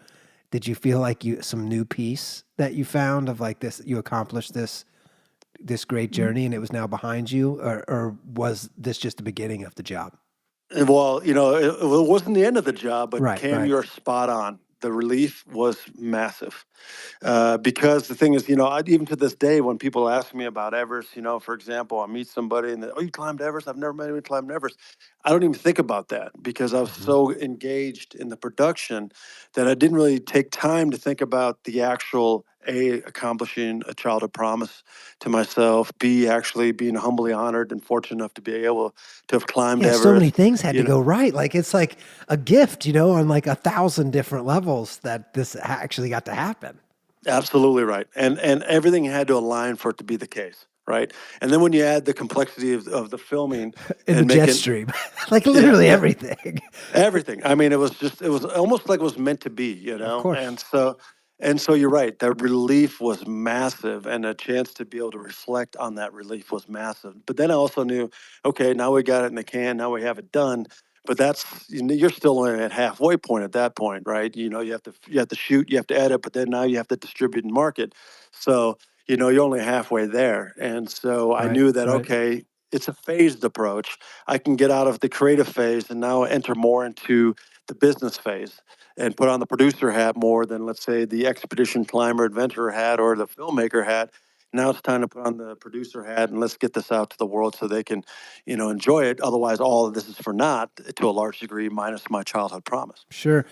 feel like some new piece that you found of like this you accomplished this great journey and it was now behind you, or was this just the beginning of the job? And well, it wasn't the end of the job, but Right, Cam, right. you're spot on. The relief was massive. Because the thing is, even to this day, when people ask me about Everest, for example, I meet somebody and oh, you climbed Everest? I've never met anyone climbed Everest. I don't even think about that because I was Hmm. so engaged in the production that I didn't really take time to think about the actual accomplishing a childhood promise to myself, B, actually being humbly honored and fortunate enough to be able to have climbed Yeah, so many Everest. things had to You know, go right. Like it's like a gift, on like 1,000 different levels that this actually got to happen. Absolutely right. And everything had to align for it to be the case, right? And then when you add the complexity of the filming In the and jet making stream, like yeah, literally yeah, everything. everything. I mean, it was almost like it was meant to be, Of course. And so you're right. That relief was massive, and a chance to be able to reflect on that relief was massive. But then I also knew, okay, now we got it in the can. Now we have it done. But you're still only at halfway point at that point, right? You have to shoot, you have to edit, but then now you have to distribute and market. So you're only halfway there, and so I Right, knew that right. okay, it's a phased approach. I can get out of the creative phase and now enter more into the business phase and put on the producer hat more than, let's say, the expedition climber adventurer hat or the filmmaker hat. Now it's time to put on the producer hat and let's get this out to the world so they can, enjoy it. Otherwise, all of this is for naught to a large degree, minus my childhood promise. Sure.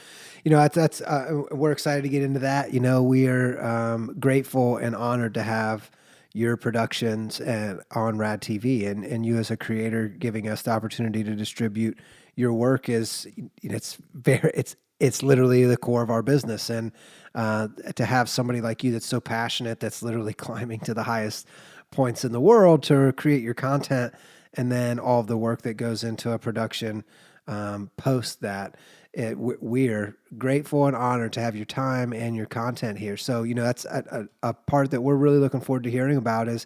We're excited to get into that. We are grateful and honored to have, your productions and on Rad TV, and you as a creator giving us the opportunity to distribute your work is, it's literally the core of our business. And to have somebody like you that's so passionate, that's literally climbing to the highest points in the world to create your content, and then all of the work that goes into a production post that. We're grateful and honored to have your time and your content here. So, that's a part that we're really looking forward to hearing about is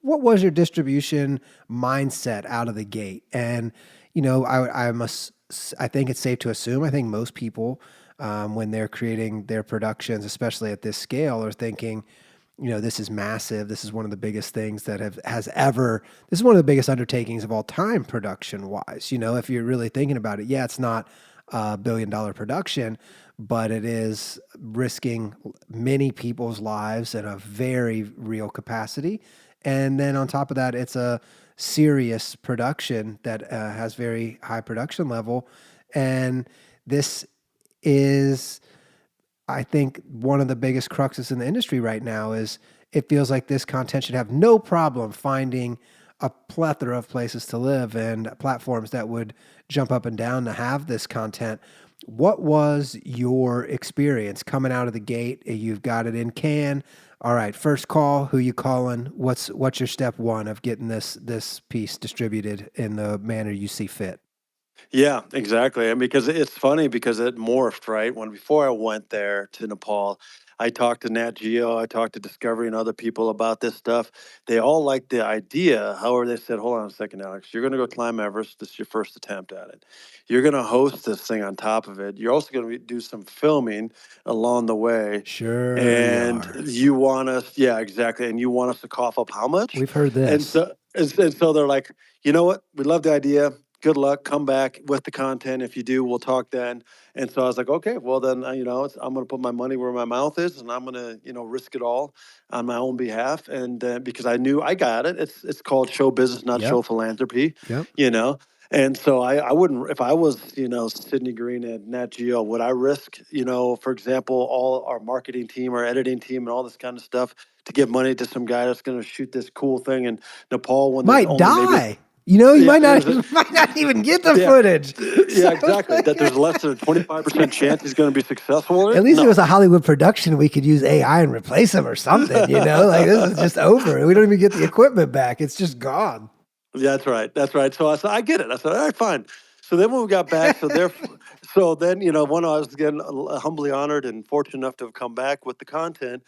what was your distribution mindset out of the gate? And, I think it's safe to assume, I think most people, when they're creating their productions, especially at this scale, are thinking, this is massive. This is one of the biggest things that this is one of the biggest undertakings of all time production wise. If you're really thinking about it, yeah, it's not a $1 billion production, but it is risking many people's lives in a very real capacity. And then on top of that, it's a serious production that has very high production level. And this is, I think, one of the biggest cruxes in the industry right now is it feels like this content should have no problem finding a plethora of places to live and platforms that would jump up and down to have this content. What was your experience coming out of the gate? You've got it in can. All right, first call. Who you calling? What's your step one of getting this piece distributed in the manner you see fit? Yeah, exactly. And because it's funny because it morphed, right? When before I went there to Nepal, I talked to Nat Geo, I talked to Discovery and other people about this stuff. They all liked the idea. However, they said, hold on a second, Alex, you're going to go climb Everest. This is your first attempt at it. You're going to host this thing on top of it. You're also going to do some filming along the way. Sure you And are. you want us, yeah, exactly. And you want us to cough up how much? We've heard And this. so, and so they're like, you know what? We love the idea. Good luck. Come back with the content. If you do, we'll talk then. And so I was like, okay, well then, I'm going to put my money where my mouth is, and I'm going to, risk it all on my own behalf. And because I knew I got it. It's called show business, not Yep. show philanthropy. Yep. You know. And so I wouldn't, if I was, Sydney Green at Nat Geo, would I risk, for example, all our marketing team, our editing team, and all this kind of stuff to give money to some guy that's going to shoot this cool thing in Nepal when there's Might only maybe die. You yeah, might not there's a might not even get the yeah, footage. So yeah, exactly. That there's less than a 25% chance he's going to be successful in at it. least it was No, a Hollywood production. We could use AI and replace him or something. Like this is just over. We don't even get the equipment back. It's just gone. that's right. That's right. So I said, I get it. I said, all right, fine. So then when we got back, so then when I was again humbly honored and fortunate enough to have come back with the content.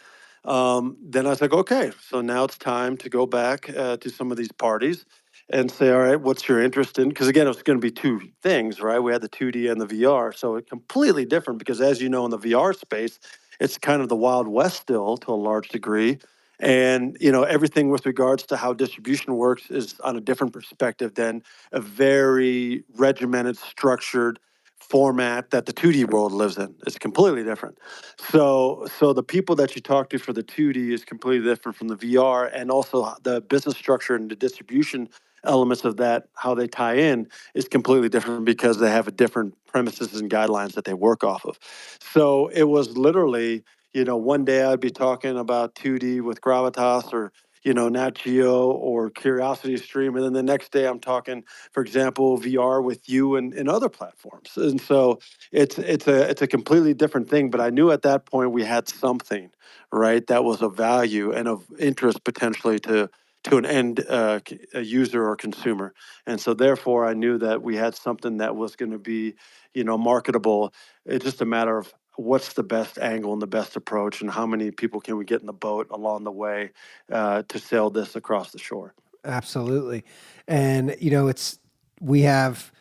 Then I was like, okay, so now it's time to go back to some of these parties and say, all right, what's your interest in? Because again, it was going to be two things, right? We had the 2D and the VR, so it's completely different. Because as you know, in the VR space, it's kind of the Wild West still to a large degree. And everything with regards to how distribution works is on a different perspective than a very regimented, structured format that the 2D world lives in. It's completely different. So the people that you talk to for the 2D is completely different from the VR, and also the business structure and the distribution elements of that, how they tie in, is completely different because they have a different premises and guidelines that they work off of. So it was literally, one day I'd be talking about 2D with Gravitas or Nat Geo or Curiosity Stream, and then the next day I'm talking, for example, VR with you and other platforms. And so it's a completely different thing. But I knew at that point we had something, right, that was of value and of interest potentially to an end a user or consumer. And so therefore I knew that we had something that was going to be, marketable. It's just a matter of what's the best angle and the best approach, and how many people can we get in the boat along the way to sail this across the shore. Absolutely. And we have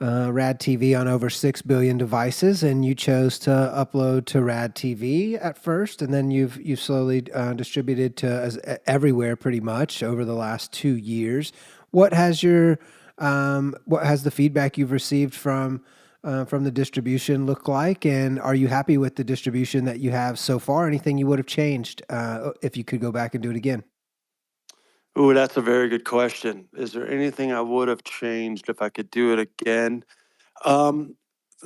Rad TV on over 6 billion devices, and you chose to upload to Rad TV at first, and then you've slowly distributed to everywhere pretty much over the last 2 years. What has the feedback you've received from the distribution look like, and are you happy with the distribution that you have so far? Anything you would have changed if you could go back and do it again? Ooh, that's a very good question. Is there anything I would have changed if I could do it again? Um,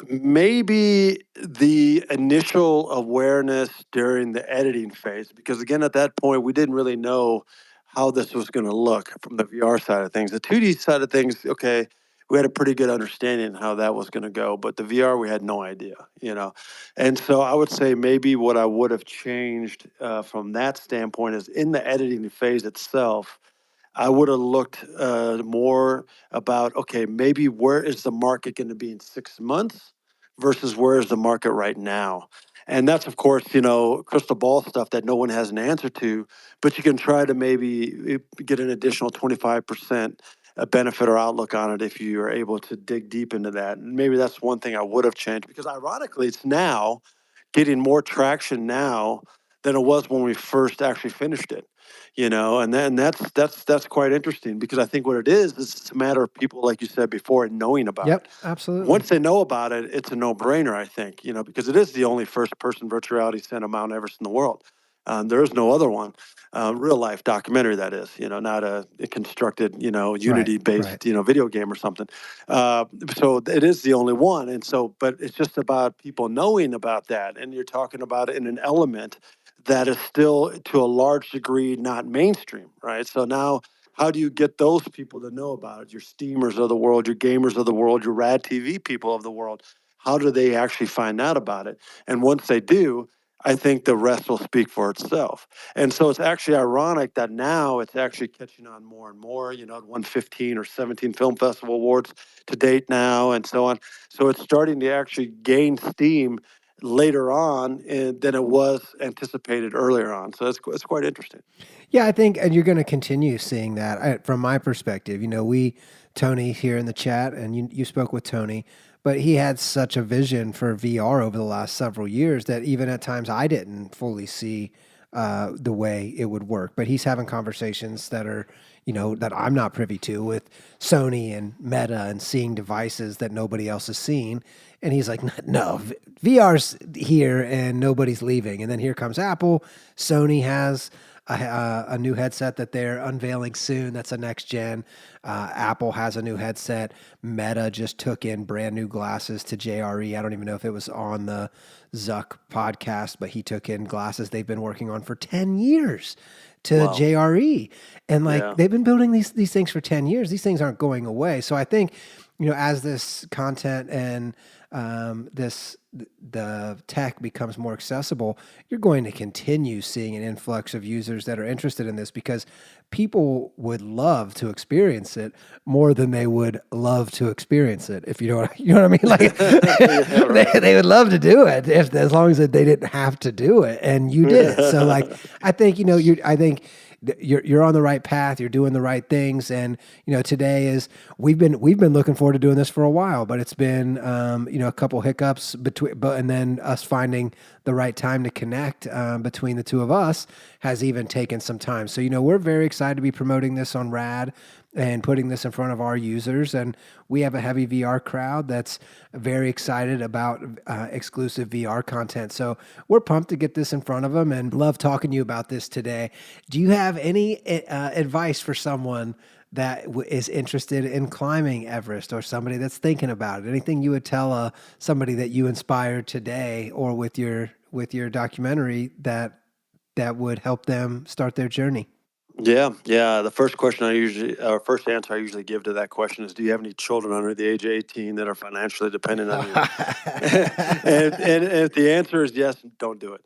Maybe the initial awareness during the editing phase, because again, at that point, we didn't really know how this was going to look from the VR side of things. The 2D side of things, okay, we had a pretty good understanding how that was going to go, but the VR, we had no idea, you know. And so I would say maybe what I would have changed from that standpoint is in the editing phase itself, I would have looked more about, okay, maybe where is the market going to be in 6 months versus where is the market right now? And that's, of course, crystal ball stuff that no one has an answer to, but you can try to maybe get an additional 25% benefit or outlook on it if you are able to dig deep into that. And maybe that's one thing I would have changed because ironically, it's now getting more traction now than it was when we first actually finished it, and then that's quite interesting because I think what it is it's a matter of people, like you said before, knowing about it. Yep, absolutely. Once they know about it, it's a no-brainer, I think, because it is the only first-person virtual reality center Mount Everest in the world. There is no other one, real life documentary that is, not a constructed, Right, Unity-based, right. video game or something. So it is the only one, and so, but it's just about people knowing about that, and you're talking about it in an element that is still to a large degree not mainstream, right? So now, how do you get those people to know about it? Your Steamers of the world, your gamers of the world, your Rad TV people of the world. How do they actually find out about it? And once they do, I think the rest will speak for itself. And so it's actually ironic that now it's actually catching on more and more. It won 15 or 17 film festival awards to date now, and so on. So it's starting to actually gain steam later on than it was anticipated earlier on. So it's quite interesting. Yeah, I think, and you're going to continue seeing that. From my perspective, Tony here in the chat, and you spoke with Tony, but he had such a vision for VR over the last several years that even at times I didn't fully see the way it would work. But he's having conversations that are, that I'm not privy to with Sony and Meta and seeing devices that nobody else has seen. And he's like, no, VR's here and nobody's leaving. And then here comes Apple. Sony has a new headset that they're unveiling soon. That's a next gen. Apple has a new headset. Meta just took in brand new glasses to JRE. I don't even know if it was on the Zuck podcast, but he took in glasses they've been working on for 10 years to Wow. JRE. And Yeah. they've been building these things for 10 years. These things aren't going away. So I think, as this content and the tech becomes more accessible, you're going to continue seeing an influx of users that are interested in this because people would love to experience it more than they would love to experience it. If you know what I mean? Like Yeah, right. they would love to do it as long as they didn't have to do it, and you did. So like, I think I think you're on the right path. You're doing the right things, and today is we've been looking forward to doing this for a while, but it's been a couple hiccups and then us finding the right time to connect between the two of us has even taken some time. So we're very excited to be promoting this on Rad and putting this in front of our users. And we have a heavy VR crowd that's very excited about exclusive VR content. So we're pumped to get this in front of them and love talking to you about this today. Do you have any advice for someone that is interested in climbing Everest or somebody that's thinking about it? Anything you would tell somebody that you inspired today or with your documentary that would help them start their journey? Yeah, yeah. The first answer I usually give to that question is, do you have any children under the age of 18 that are financially dependent on you? And if the answer is yes, don't do it.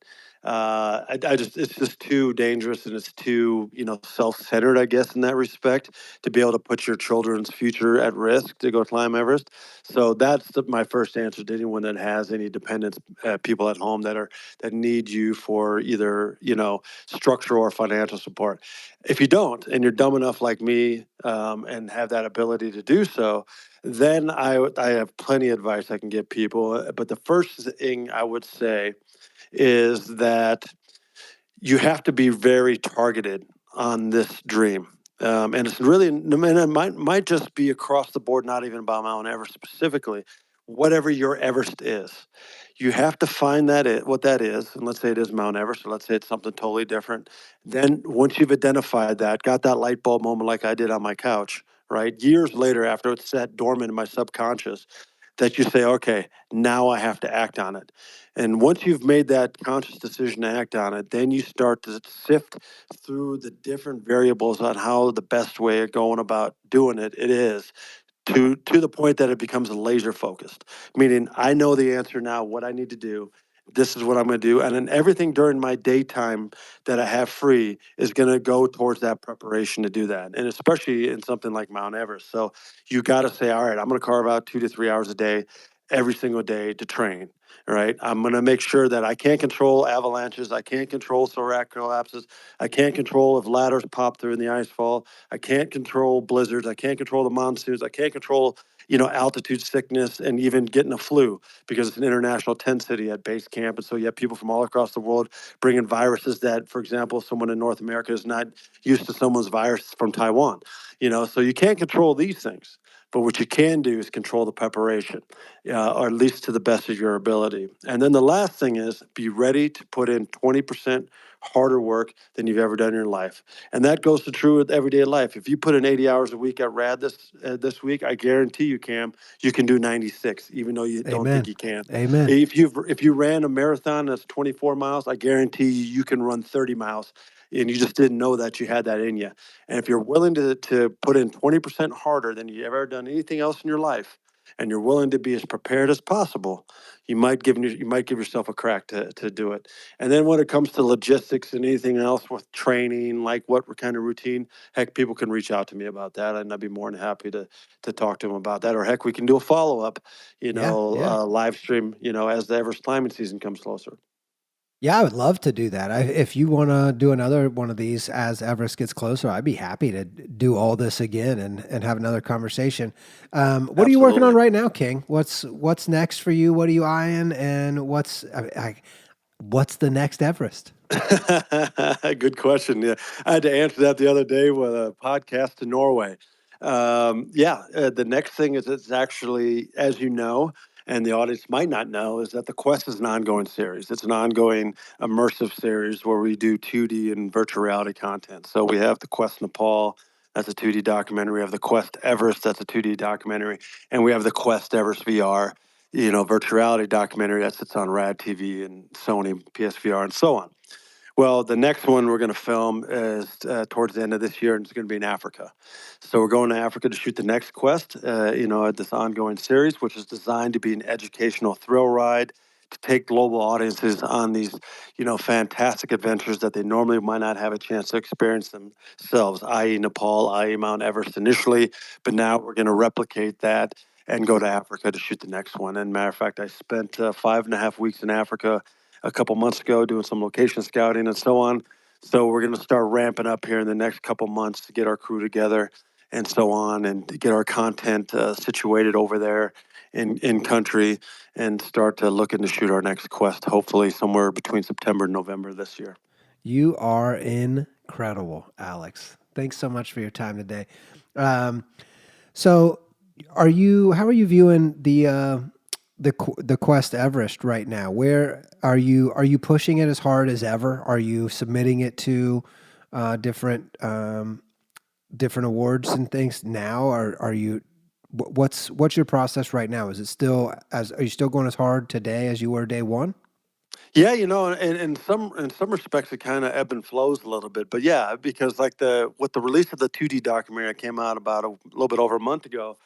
It's just too dangerous and it's too, self-centered, I guess, in that respect, to be able to put your children's future at risk to go climb Everest. So that's my first answer to anyone that has any dependents, people at home that need you for either, structural or financial support. If you don't, and you're dumb enough like me, and have that ability to do so, then I have plenty of advice I can give people. But the first thing I would say is that you have to be very targeted on this dream. And it's really, and it might just be across the board, not even about Mount Everest specifically. Whatever your Everest is, you have to find what that is. And let's say it is Mount Everest, or let's say it's something totally different. Then once you've identified that, got that light bulb moment like I did on my couch, right? Years later, after it's sat dormant in my subconscious, that you say, okay, now I have to act on it. And once you've made that conscious decision to act on it, then you start to sift through the different variables on how the best way of going about doing it is, to the point that it becomes laser focused, meaning I know the answer now, what I need to do. This is what I'm going to do. And then everything during my daytime that I have free is going to go towards that preparation to do that. And especially in something like Mount Everest. So you got to say, all right, I'm going to carve out 2 to 3 hours a day, every single day to train. All right. I'm going to make sure that I can't control avalanches. I can't control thoracic collapses. I can't control if ladders pop through in the ice fall. I can't control blizzards. I can't control the monsoons. I can't control, altitude sickness and even getting a flu, because it's an international tent city at base camp. And so you have people from all across the world bringing viruses that, for example, someone in North America is not used to someone's virus from Taiwan. So you can't control these things. But what you can do is control the preparation, or at least to the best of your ability. And then the last thing is be ready to put in 20% harder work than you've ever done in your life. And that goes to true with everyday life. If you put in 80 hours a week at Rad this week, I guarantee you, Cam, you can do 96, even though you don't think Amen. you can. Amen. If you ran a marathon that's 24 miles, I guarantee you can run 30 miles. And you just didn't know that you had that in you. And if you're willing to put in 20% harder than you've ever done anything else in your life, and you're willing to be as prepared as possible, you might give yourself a crack to do it. And then when it comes to logistics and anything else with training, like what kind of routine, heck, people can reach out to me about that, and I'd be more than happy to talk to them about that. Or heck, we can do a follow up, Yeah. Yeah. live stream, as the Everest climbing season comes closer. Yeah, I would love to do that. If you want to do another one of these as Everest gets closer, I'd be happy to do all this again and have another conversation. What are you working on Absolutely. right now, King? What's next for you? What are you eyeing? And what's the next Everest? Good question. Yeah, I had to answer that the other day with a podcast to Norway. The next thing is, it's actually, as you know, and the audience might not know, is that the Quest is an ongoing series. It's an ongoing immersive series where we do 2D and virtual reality content. So we have the Quest Nepal. That's a 2D documentary. We have the Quest Everest. That's a 2D documentary. And we have the Quest Everest VR, virtual reality documentary that sits on Rad TV and Sony PSVR and so on. Well, the next one we're going to film is towards the end of this year, and it's going to be in Africa. So we're going to Africa to shoot the next quest, this ongoing series, which is designed to be an educational thrill ride to take global audiences on these, fantastic adventures that they normally might not have a chance to experience themselves, i.e. Nepal, i.e. Mount Everest initially, but now we're going to replicate that and go to Africa to shoot the next one. And matter of fact, I spent 5.5 weeks in Africa a couple months ago doing some location scouting and so on. So we're going to start ramping up here in the next couple months to get our crew together and so on, and to get our content situated over there in country, and start to looking to shoot our next quest, hopefully somewhere between September and November this year. You are incredible, Alex. Thanks so much for your time today. Um, so, How are you viewing the Quest Everest right now? Where are you? Are you pushing it as hard as ever? Are you submitting it to different awards and things now? Or are you? What's your process right now? Is it still as? Are you still going as hard today as you were day one? Yeah, in some respects it kind of ebb and flows a little bit, but yeah, because like with the release of the 2D documentary that came out about a little bit over a month ago,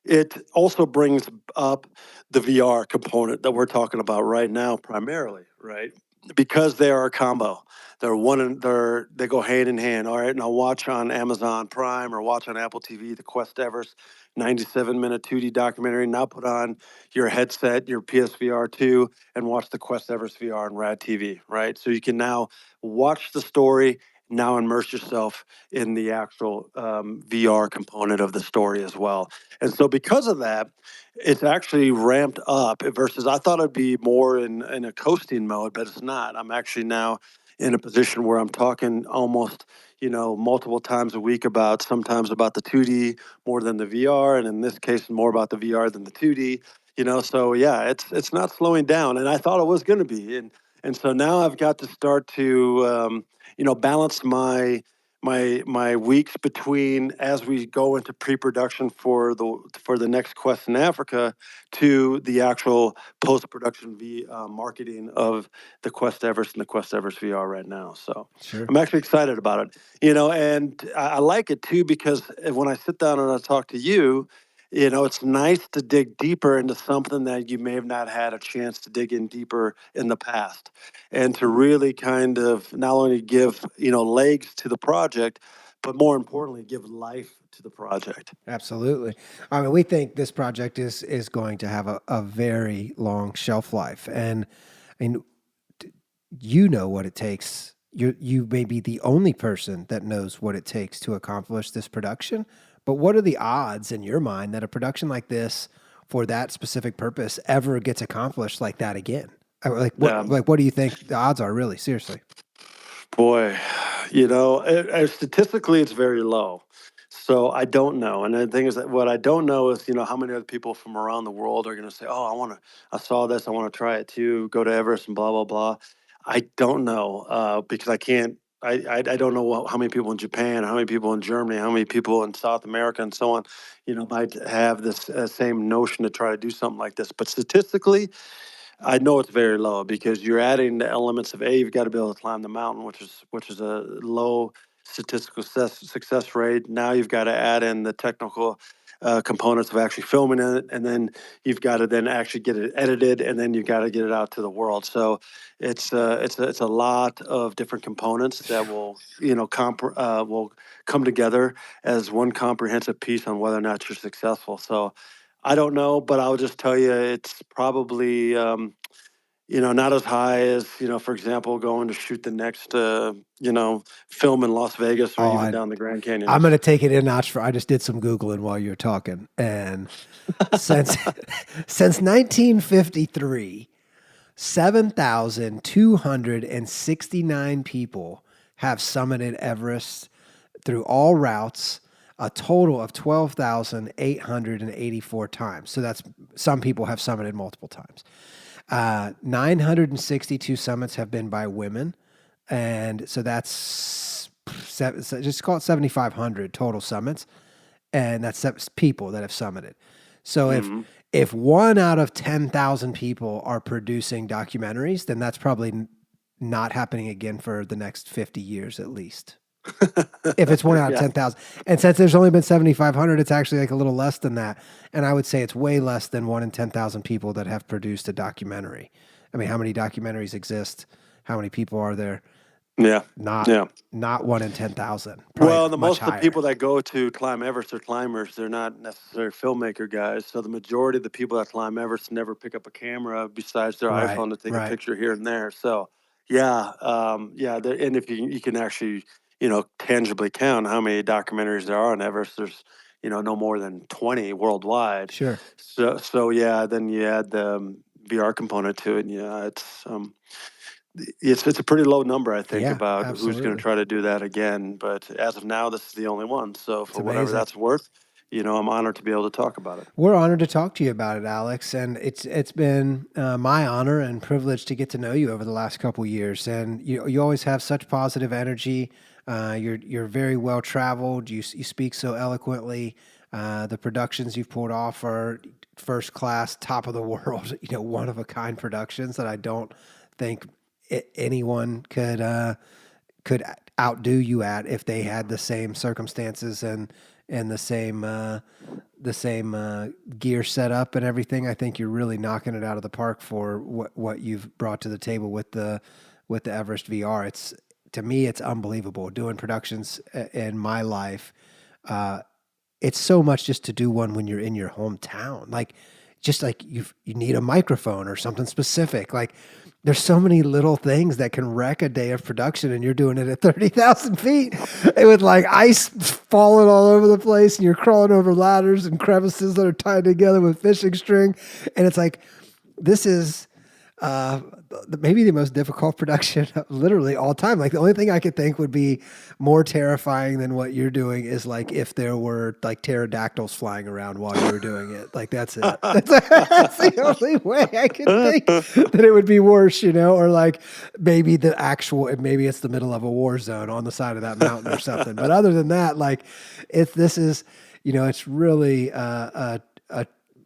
it also brings up the VR component that we're talking about right now, primarily, right? Because they are a combo. They go hand in hand. All right, now watch on Amazon Prime or watch on Apple TV the Quest Everest 97-minute 2D documentary. Now put on your headset, your PSVR 2, and watch the Quest Everest VR on Rad TV, right? So you can now watch the story, now immerse yourself in the actual VR component of the story as well. And so because of that, it's actually ramped up versus I thought it'd be more in a coasting mode, but it's not. I'm actually now in a position where I'm talking almost, multiple times a week sometimes about the 2D more than the VR, and in this case more about the VR than the 2D. So yeah, it's not slowing down, and I thought it was going to be, and so now I've got to start to balance my weeks between as we go into pre-production for the next quest in Africa to the actual post-production marketing of the Quest Everest and the Quest Everest VR right now. So Sure. I'm actually excited about it, and I like it too because when I sit down and I talk to you, it's nice to dig deeper into something that you may have not had a chance to dig in deeper in the past, and to really kind of not only give, legs to the project, but more importantly, give life to the project. Absolutely. I mean, we think this project is going to have a very long shelf life, and I mean, you know what it takes. You may be the only person that knows what it takes to accomplish this production. But what are the odds in your mind that a production like this for that specific purpose ever gets accomplished like that again? Yeah. What do you think the odds are, really? Seriously. Boy, statistically, it's very low. So I don't know. And the thing is that what I don't know is, how many other people from around the world are going to say, "Oh, I saw this, I want to try it too, go to Everest and blah, blah, blah." I don't know because I can't, I don't know how many people in Japan, how many people in Germany, how many people in South America and so on, might have this same notion to try to do something like this. But statistically, I know it's very low because you're adding the elements of you've got to be able to climb the mountain, which is a low statistical success rate. Now you've got to add in the technical components of actually filming it, and then you've got to then actually get it edited, and then you've got to get it out to the world. So it's a lot of different components that will will come together as one comprehensive piece on whether or not you're successful. So I don't know, but I'll just tell you it's probably not as high as, for example, going to shoot the next film in Las Vegas or Oh, even down the Grand Canyon. I'm going to take it in notch for. I just did some Googling while you were talking, and since since 1953, 7,269 people have summited Everest through all routes, a total of 12,884 times. So that's some people have summited multiple times. 962 summits have been by women. And so that's just call it 7,500 total summits. And that's people that have summited. So if 1 out of 10,000 people are producing documentaries, then that's probably not happening again for the next 50 years at least. If it's 1 out of 10,000. And since there's only been 7,500, it's actually like a little less than that. And I would say it's way less than 1 in 10,000 people that have produced a documentary. I mean, how many documentaries exist? How many people are there? Yeah. Not 1 in 10,000. Well, most higher. of the people that go to climb Everest are climbers. They're not necessarily filmmaker guys. So the majority of the people that climb Everest never pick up a camera besides their iPhone to take a picture here and there. So and if you can actually, tangibly count how many documentaries there are on Everest, there's, no more than 20 worldwide. Sure. So then you add the VR component to it. And it's a pretty low number, I think, about who's going to try to do that again. But as of now, this is the only one. So for whatever that's worth, I'm honored to be able to talk about it. We're honored to talk to you about it, Alex. And it's been my honor and privilege to get to know you over the last couple of years. And you always have such positive energy. You're very well traveled. You speak so eloquently. The productions you've pulled off are first class, top of the world. One of a kind productions that I don't think anyone could outdo you at if they had the same circumstances and the same gear set up and everything. I think you're really knocking it out of the park for what you've brought to the table with the Everest VR. To me, it's unbelievable doing productions in my life. It's so much just to do one when you're in your hometown. Like, just like you need a microphone or something specific. Like, there's so many little things that can wreck a day of production, and you're doing it at 30,000 feet with like ice falling all over the place, and you're crawling over ladders and crevices that are tied together with fishing string. And it's like, this is Uh, Maybe the most difficult production of literally all time. Like the only thing I could think would be more terrifying than what you're doing is like if there were like pterodactyls flying around while you were doing it. Like that's it. That's the only way I could think that it would be worse, or like maybe the actual, maybe it's the middle of a war zone on the side of that mountain or something. But other than that, like if this is, it's really a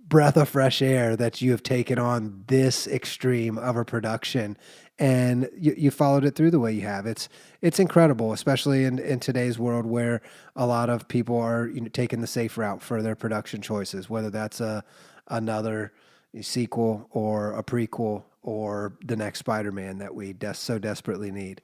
breath of fresh air that you have taken on this extreme of a production and you followed it through the way you have. It's incredible, especially in today's world where a lot of people are taking the safe route for their production choices, whether that's another sequel or a prequel or the next Spider-Man that we so desperately need.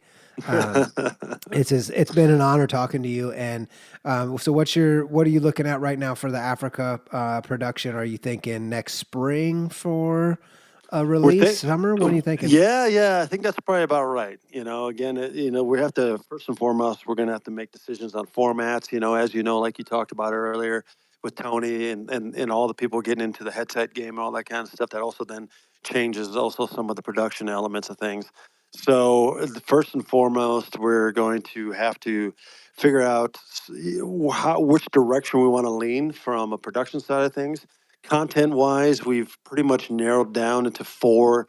It's been an honor talking to you. And so, what are you looking at right now for the Africa production? Are you thinking next spring for a We're release? Summer? What are you thinking? yeah, I think that's probably about right. Again, we have to first and foremost, we're going to have to make decisions on formats. As like you talked about earlier with Tony and all the people getting into the headset game and all that kind of stuff. That also then changes also some of the production elements of things. So first and foremost, we're going to have to figure out which direction we want to lean from a production side of things. Content wise, we've pretty much narrowed down into 4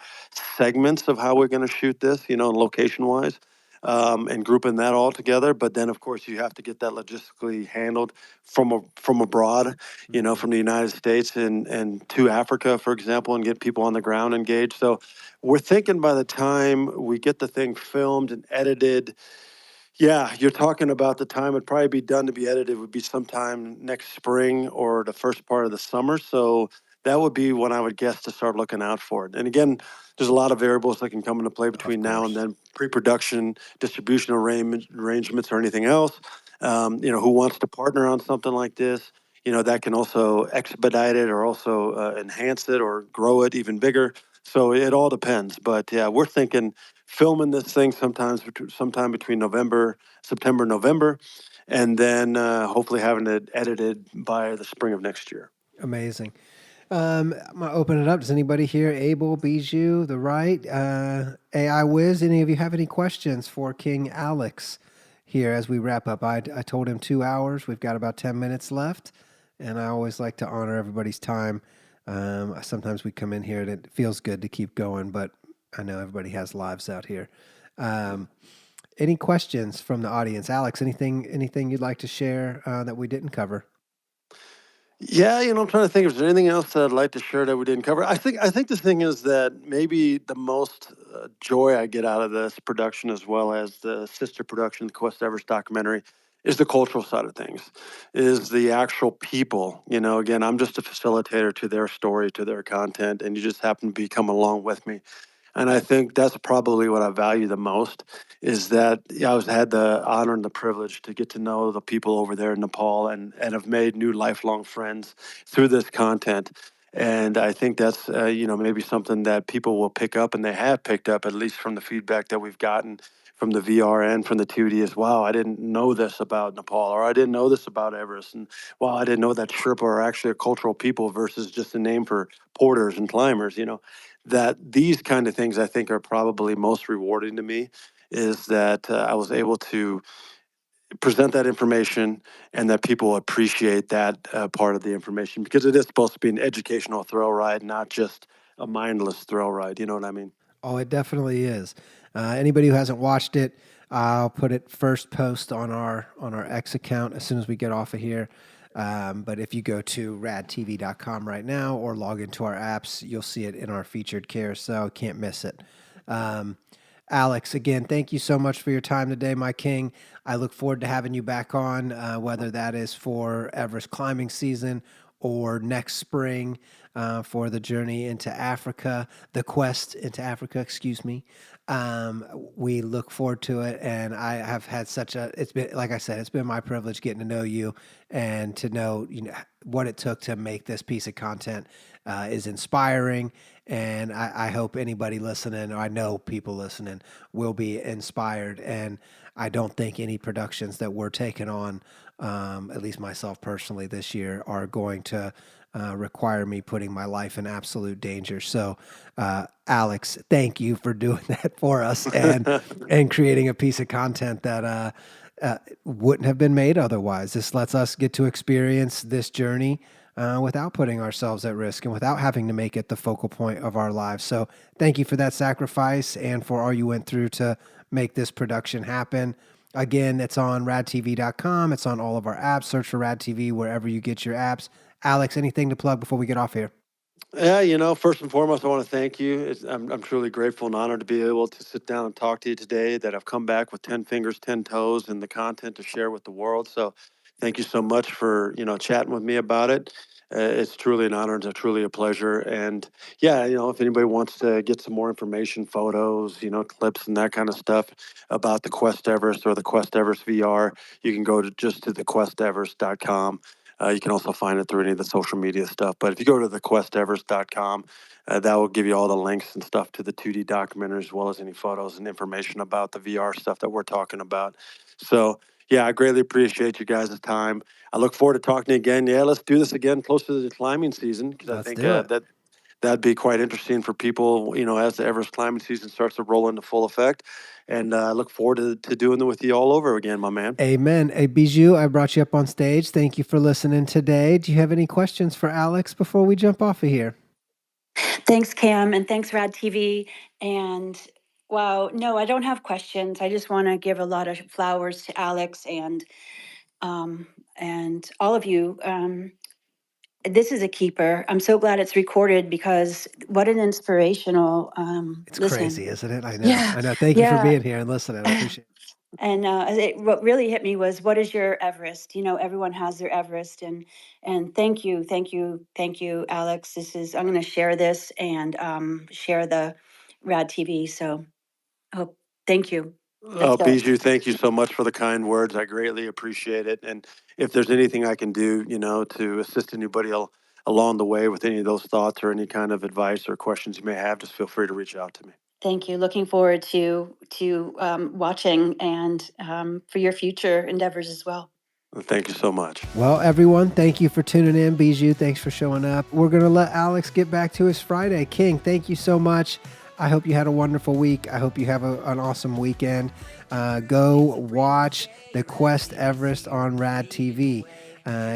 segments of how we're going to shoot this, location wise, and grouping that all together. But then, of course, you have to get that logistically handled from abroad, from the United States and to Africa, for example, and get people on the ground engaged. So we're thinking by the time we get the thing filmed and edited, yeah, you're talking about the time it'd probably be done to be edited would be sometime next spring or the first part of the summer. So that would be when I would guess to start looking out for it. And again, there's a lot of variables that can come into play Of between now and course. then, pre-production, distribution arrangements, or anything else. Who wants to partner on something like this? That can also expedite it or also enhance it or grow it even bigger. So it all depends. But yeah, we're thinking filming this thing sometime between September, November, and then hopefully having it edited by the spring of next year. Amazing. I'm gonna open it up. Does anybody here, Abel, Bijou, the right, AI Wiz? Any of you have any questions for King Alex here as we wrap up? I told him 2 hours. We've got about 10 minutes left, and I always like to honor everybody's time. Sometimes we come in here and it feels good to keep going, but I know everybody has lives out here. Any questions from the audience? Alex, anything you'd like to share that we didn't cover? Yeah, I'm trying to think if there's anything else that I'd like to share that we didn't cover. I think the thing is that maybe the most joy I get out of this production, as well as the sister production, the Quest Everest documentary, is the cultural side of things, is the actual people. Again, I'm just a facilitator to their story, to their content, and you just happen to be coming along with me. And I think that's probably what I value the most is that I've had the honor and the privilege to get to know the people over there in Nepal and have made new lifelong friends through this content. And I think that's, maybe something that people will pick up, and they have picked up, at least from the feedback that we've gotten from the VR and from the 2D as wow, I didn't know this about Nepal, or I didn't know this about Everest. And wow, I didn't know that Sherpa are actually a cultural people versus just a name for porters and climbers, that these kind of things I think are probably most rewarding to me is that I was able to present that information and that people appreciate that part of the information because it is supposed to be an educational thrill ride, not just a mindless thrill ride. You know what I mean? Oh, it definitely is. Anybody who hasn't watched it, I'll put it first post on our X account as soon as we get off of here. But if you go to radtv.com right now or log into our apps, you'll see it in our featured carousel. Can't miss it. Alex, again, thank you so much for your time today, my king. I look forward to having you back on, whether that is for Everest climbing season or next spring for the journey into Africa, the quest into Africa, excuse me. We look forward to it, and I have had it's been, like I said, it's been my privilege getting to know you and to know, what it took to make this piece of content is inspiring. And I hope anybody listening, or I know people listening, will be inspired. And I don't think any productions that we're taking on, at least myself personally this year, are going to require me putting my life in absolute danger. So, Alex, thank you for doing that for us and creating a piece of content that wouldn't have been made otherwise. This lets us get to experience this journey without putting ourselves at risk and without having to make it the focal point of our lives. So, thank you for that sacrifice and for all you went through to make this production happen. Again, it's on radtv.com. It's on all of our apps. Search for Rad TV wherever you get your apps. Alex, anything to plug before we get off here? Yeah, first and foremost, I want to thank you. I'm truly grateful and honored to be able to sit down and talk to you today, that I've come back with 10 fingers, 10 toes, and the content to share with the world. So thank you so much for, chatting with me about it. It's truly an honor. It's truly a pleasure. And yeah, if anybody wants to get some more information, photos, clips and that kind of stuff about the Quest Everest or the Quest Everest VR, you can go to thequesteverest.com. You can also find it through any of the social media stuff. But if you go to thequesteverest.com, that will give you all the links and stuff to the 2D documentary, as well as any photos and information about the VR stuff that we're talking about. So, yeah, I greatly appreciate you guys' time. I look forward to talking to you again. Yeah, let's do this again closer to the climbing season, because I Let's think do it. that'd be quite interesting for people, as the Everest climbing season starts to roll into full effect. And I look forward to doing it with you all over again, my man. Amen. Hey, Bijou, I brought you up on stage. Thank you for listening today. Do you have any questions for Alex before we jump off of here? Thanks, Cam, and thanks, Rad TV. And wow, no, I don't have questions. I just want to give a lot of flowers to Alex and all of you. This is a keeper. I'm so glad it's recorded because what an inspirational It's listen. crazy, isn't it? I know. Yeah, I know. Thank you for yeah. being here and listening. I appreciate it. And what really hit me was, what is your Everest? Everyone has their Everest, and thank you, thank you, thank you, Alex. I'm going to share this and share the Rad TV. So, oh, thank you. Oh, Bijou, thank you so much for the kind words. I greatly appreciate it. And if there's anything I can do, to assist anybody along the way with any of those thoughts or any kind of advice or questions you may have, just feel free to reach out to me. Thank you. Looking forward to watching and for your future endeavors as well. Thank you so much. Well, everyone, thank you for tuning in. Bijou, thanks for showing up. We're going to let Alex get back to his Friday. King, thank you so much. I hope you had a wonderful week. I hope you have an awesome weekend. Go watch the Quest Everest on Rad TV.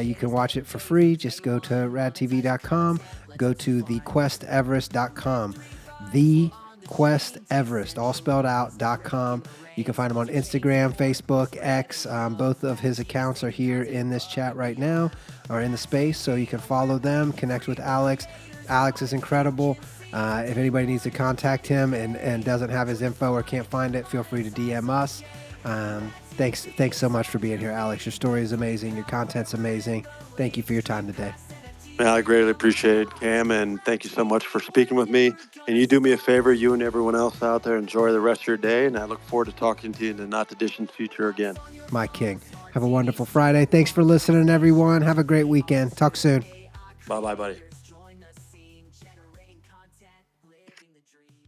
You can watch it for free. Just go to radtv.com. Go to thequesteverest.com. The Quest Everest, all spelled out.com. You can find him on Instagram, Facebook, X. Both of his accounts are here in this chat right now, or in the space, so you can follow them, connect with Alex. Alex is incredible. If anybody needs to contact him and doesn't have his info or can't find it, feel free to DM us. Thanks so much for being here, Alex. Your story is amazing. Your content's amazing. Thank you for your time today. Man, I greatly appreciate it, Cam, and thank you so much for speaking with me. And you do me a favor, you and everyone else out there, enjoy the rest of your day, and I look forward to talking to you in the not-too-distant future again. My king. Have a wonderful Friday. Thanks for listening, everyone. Have a great weekend. Talk soon. Bye-bye, buddy.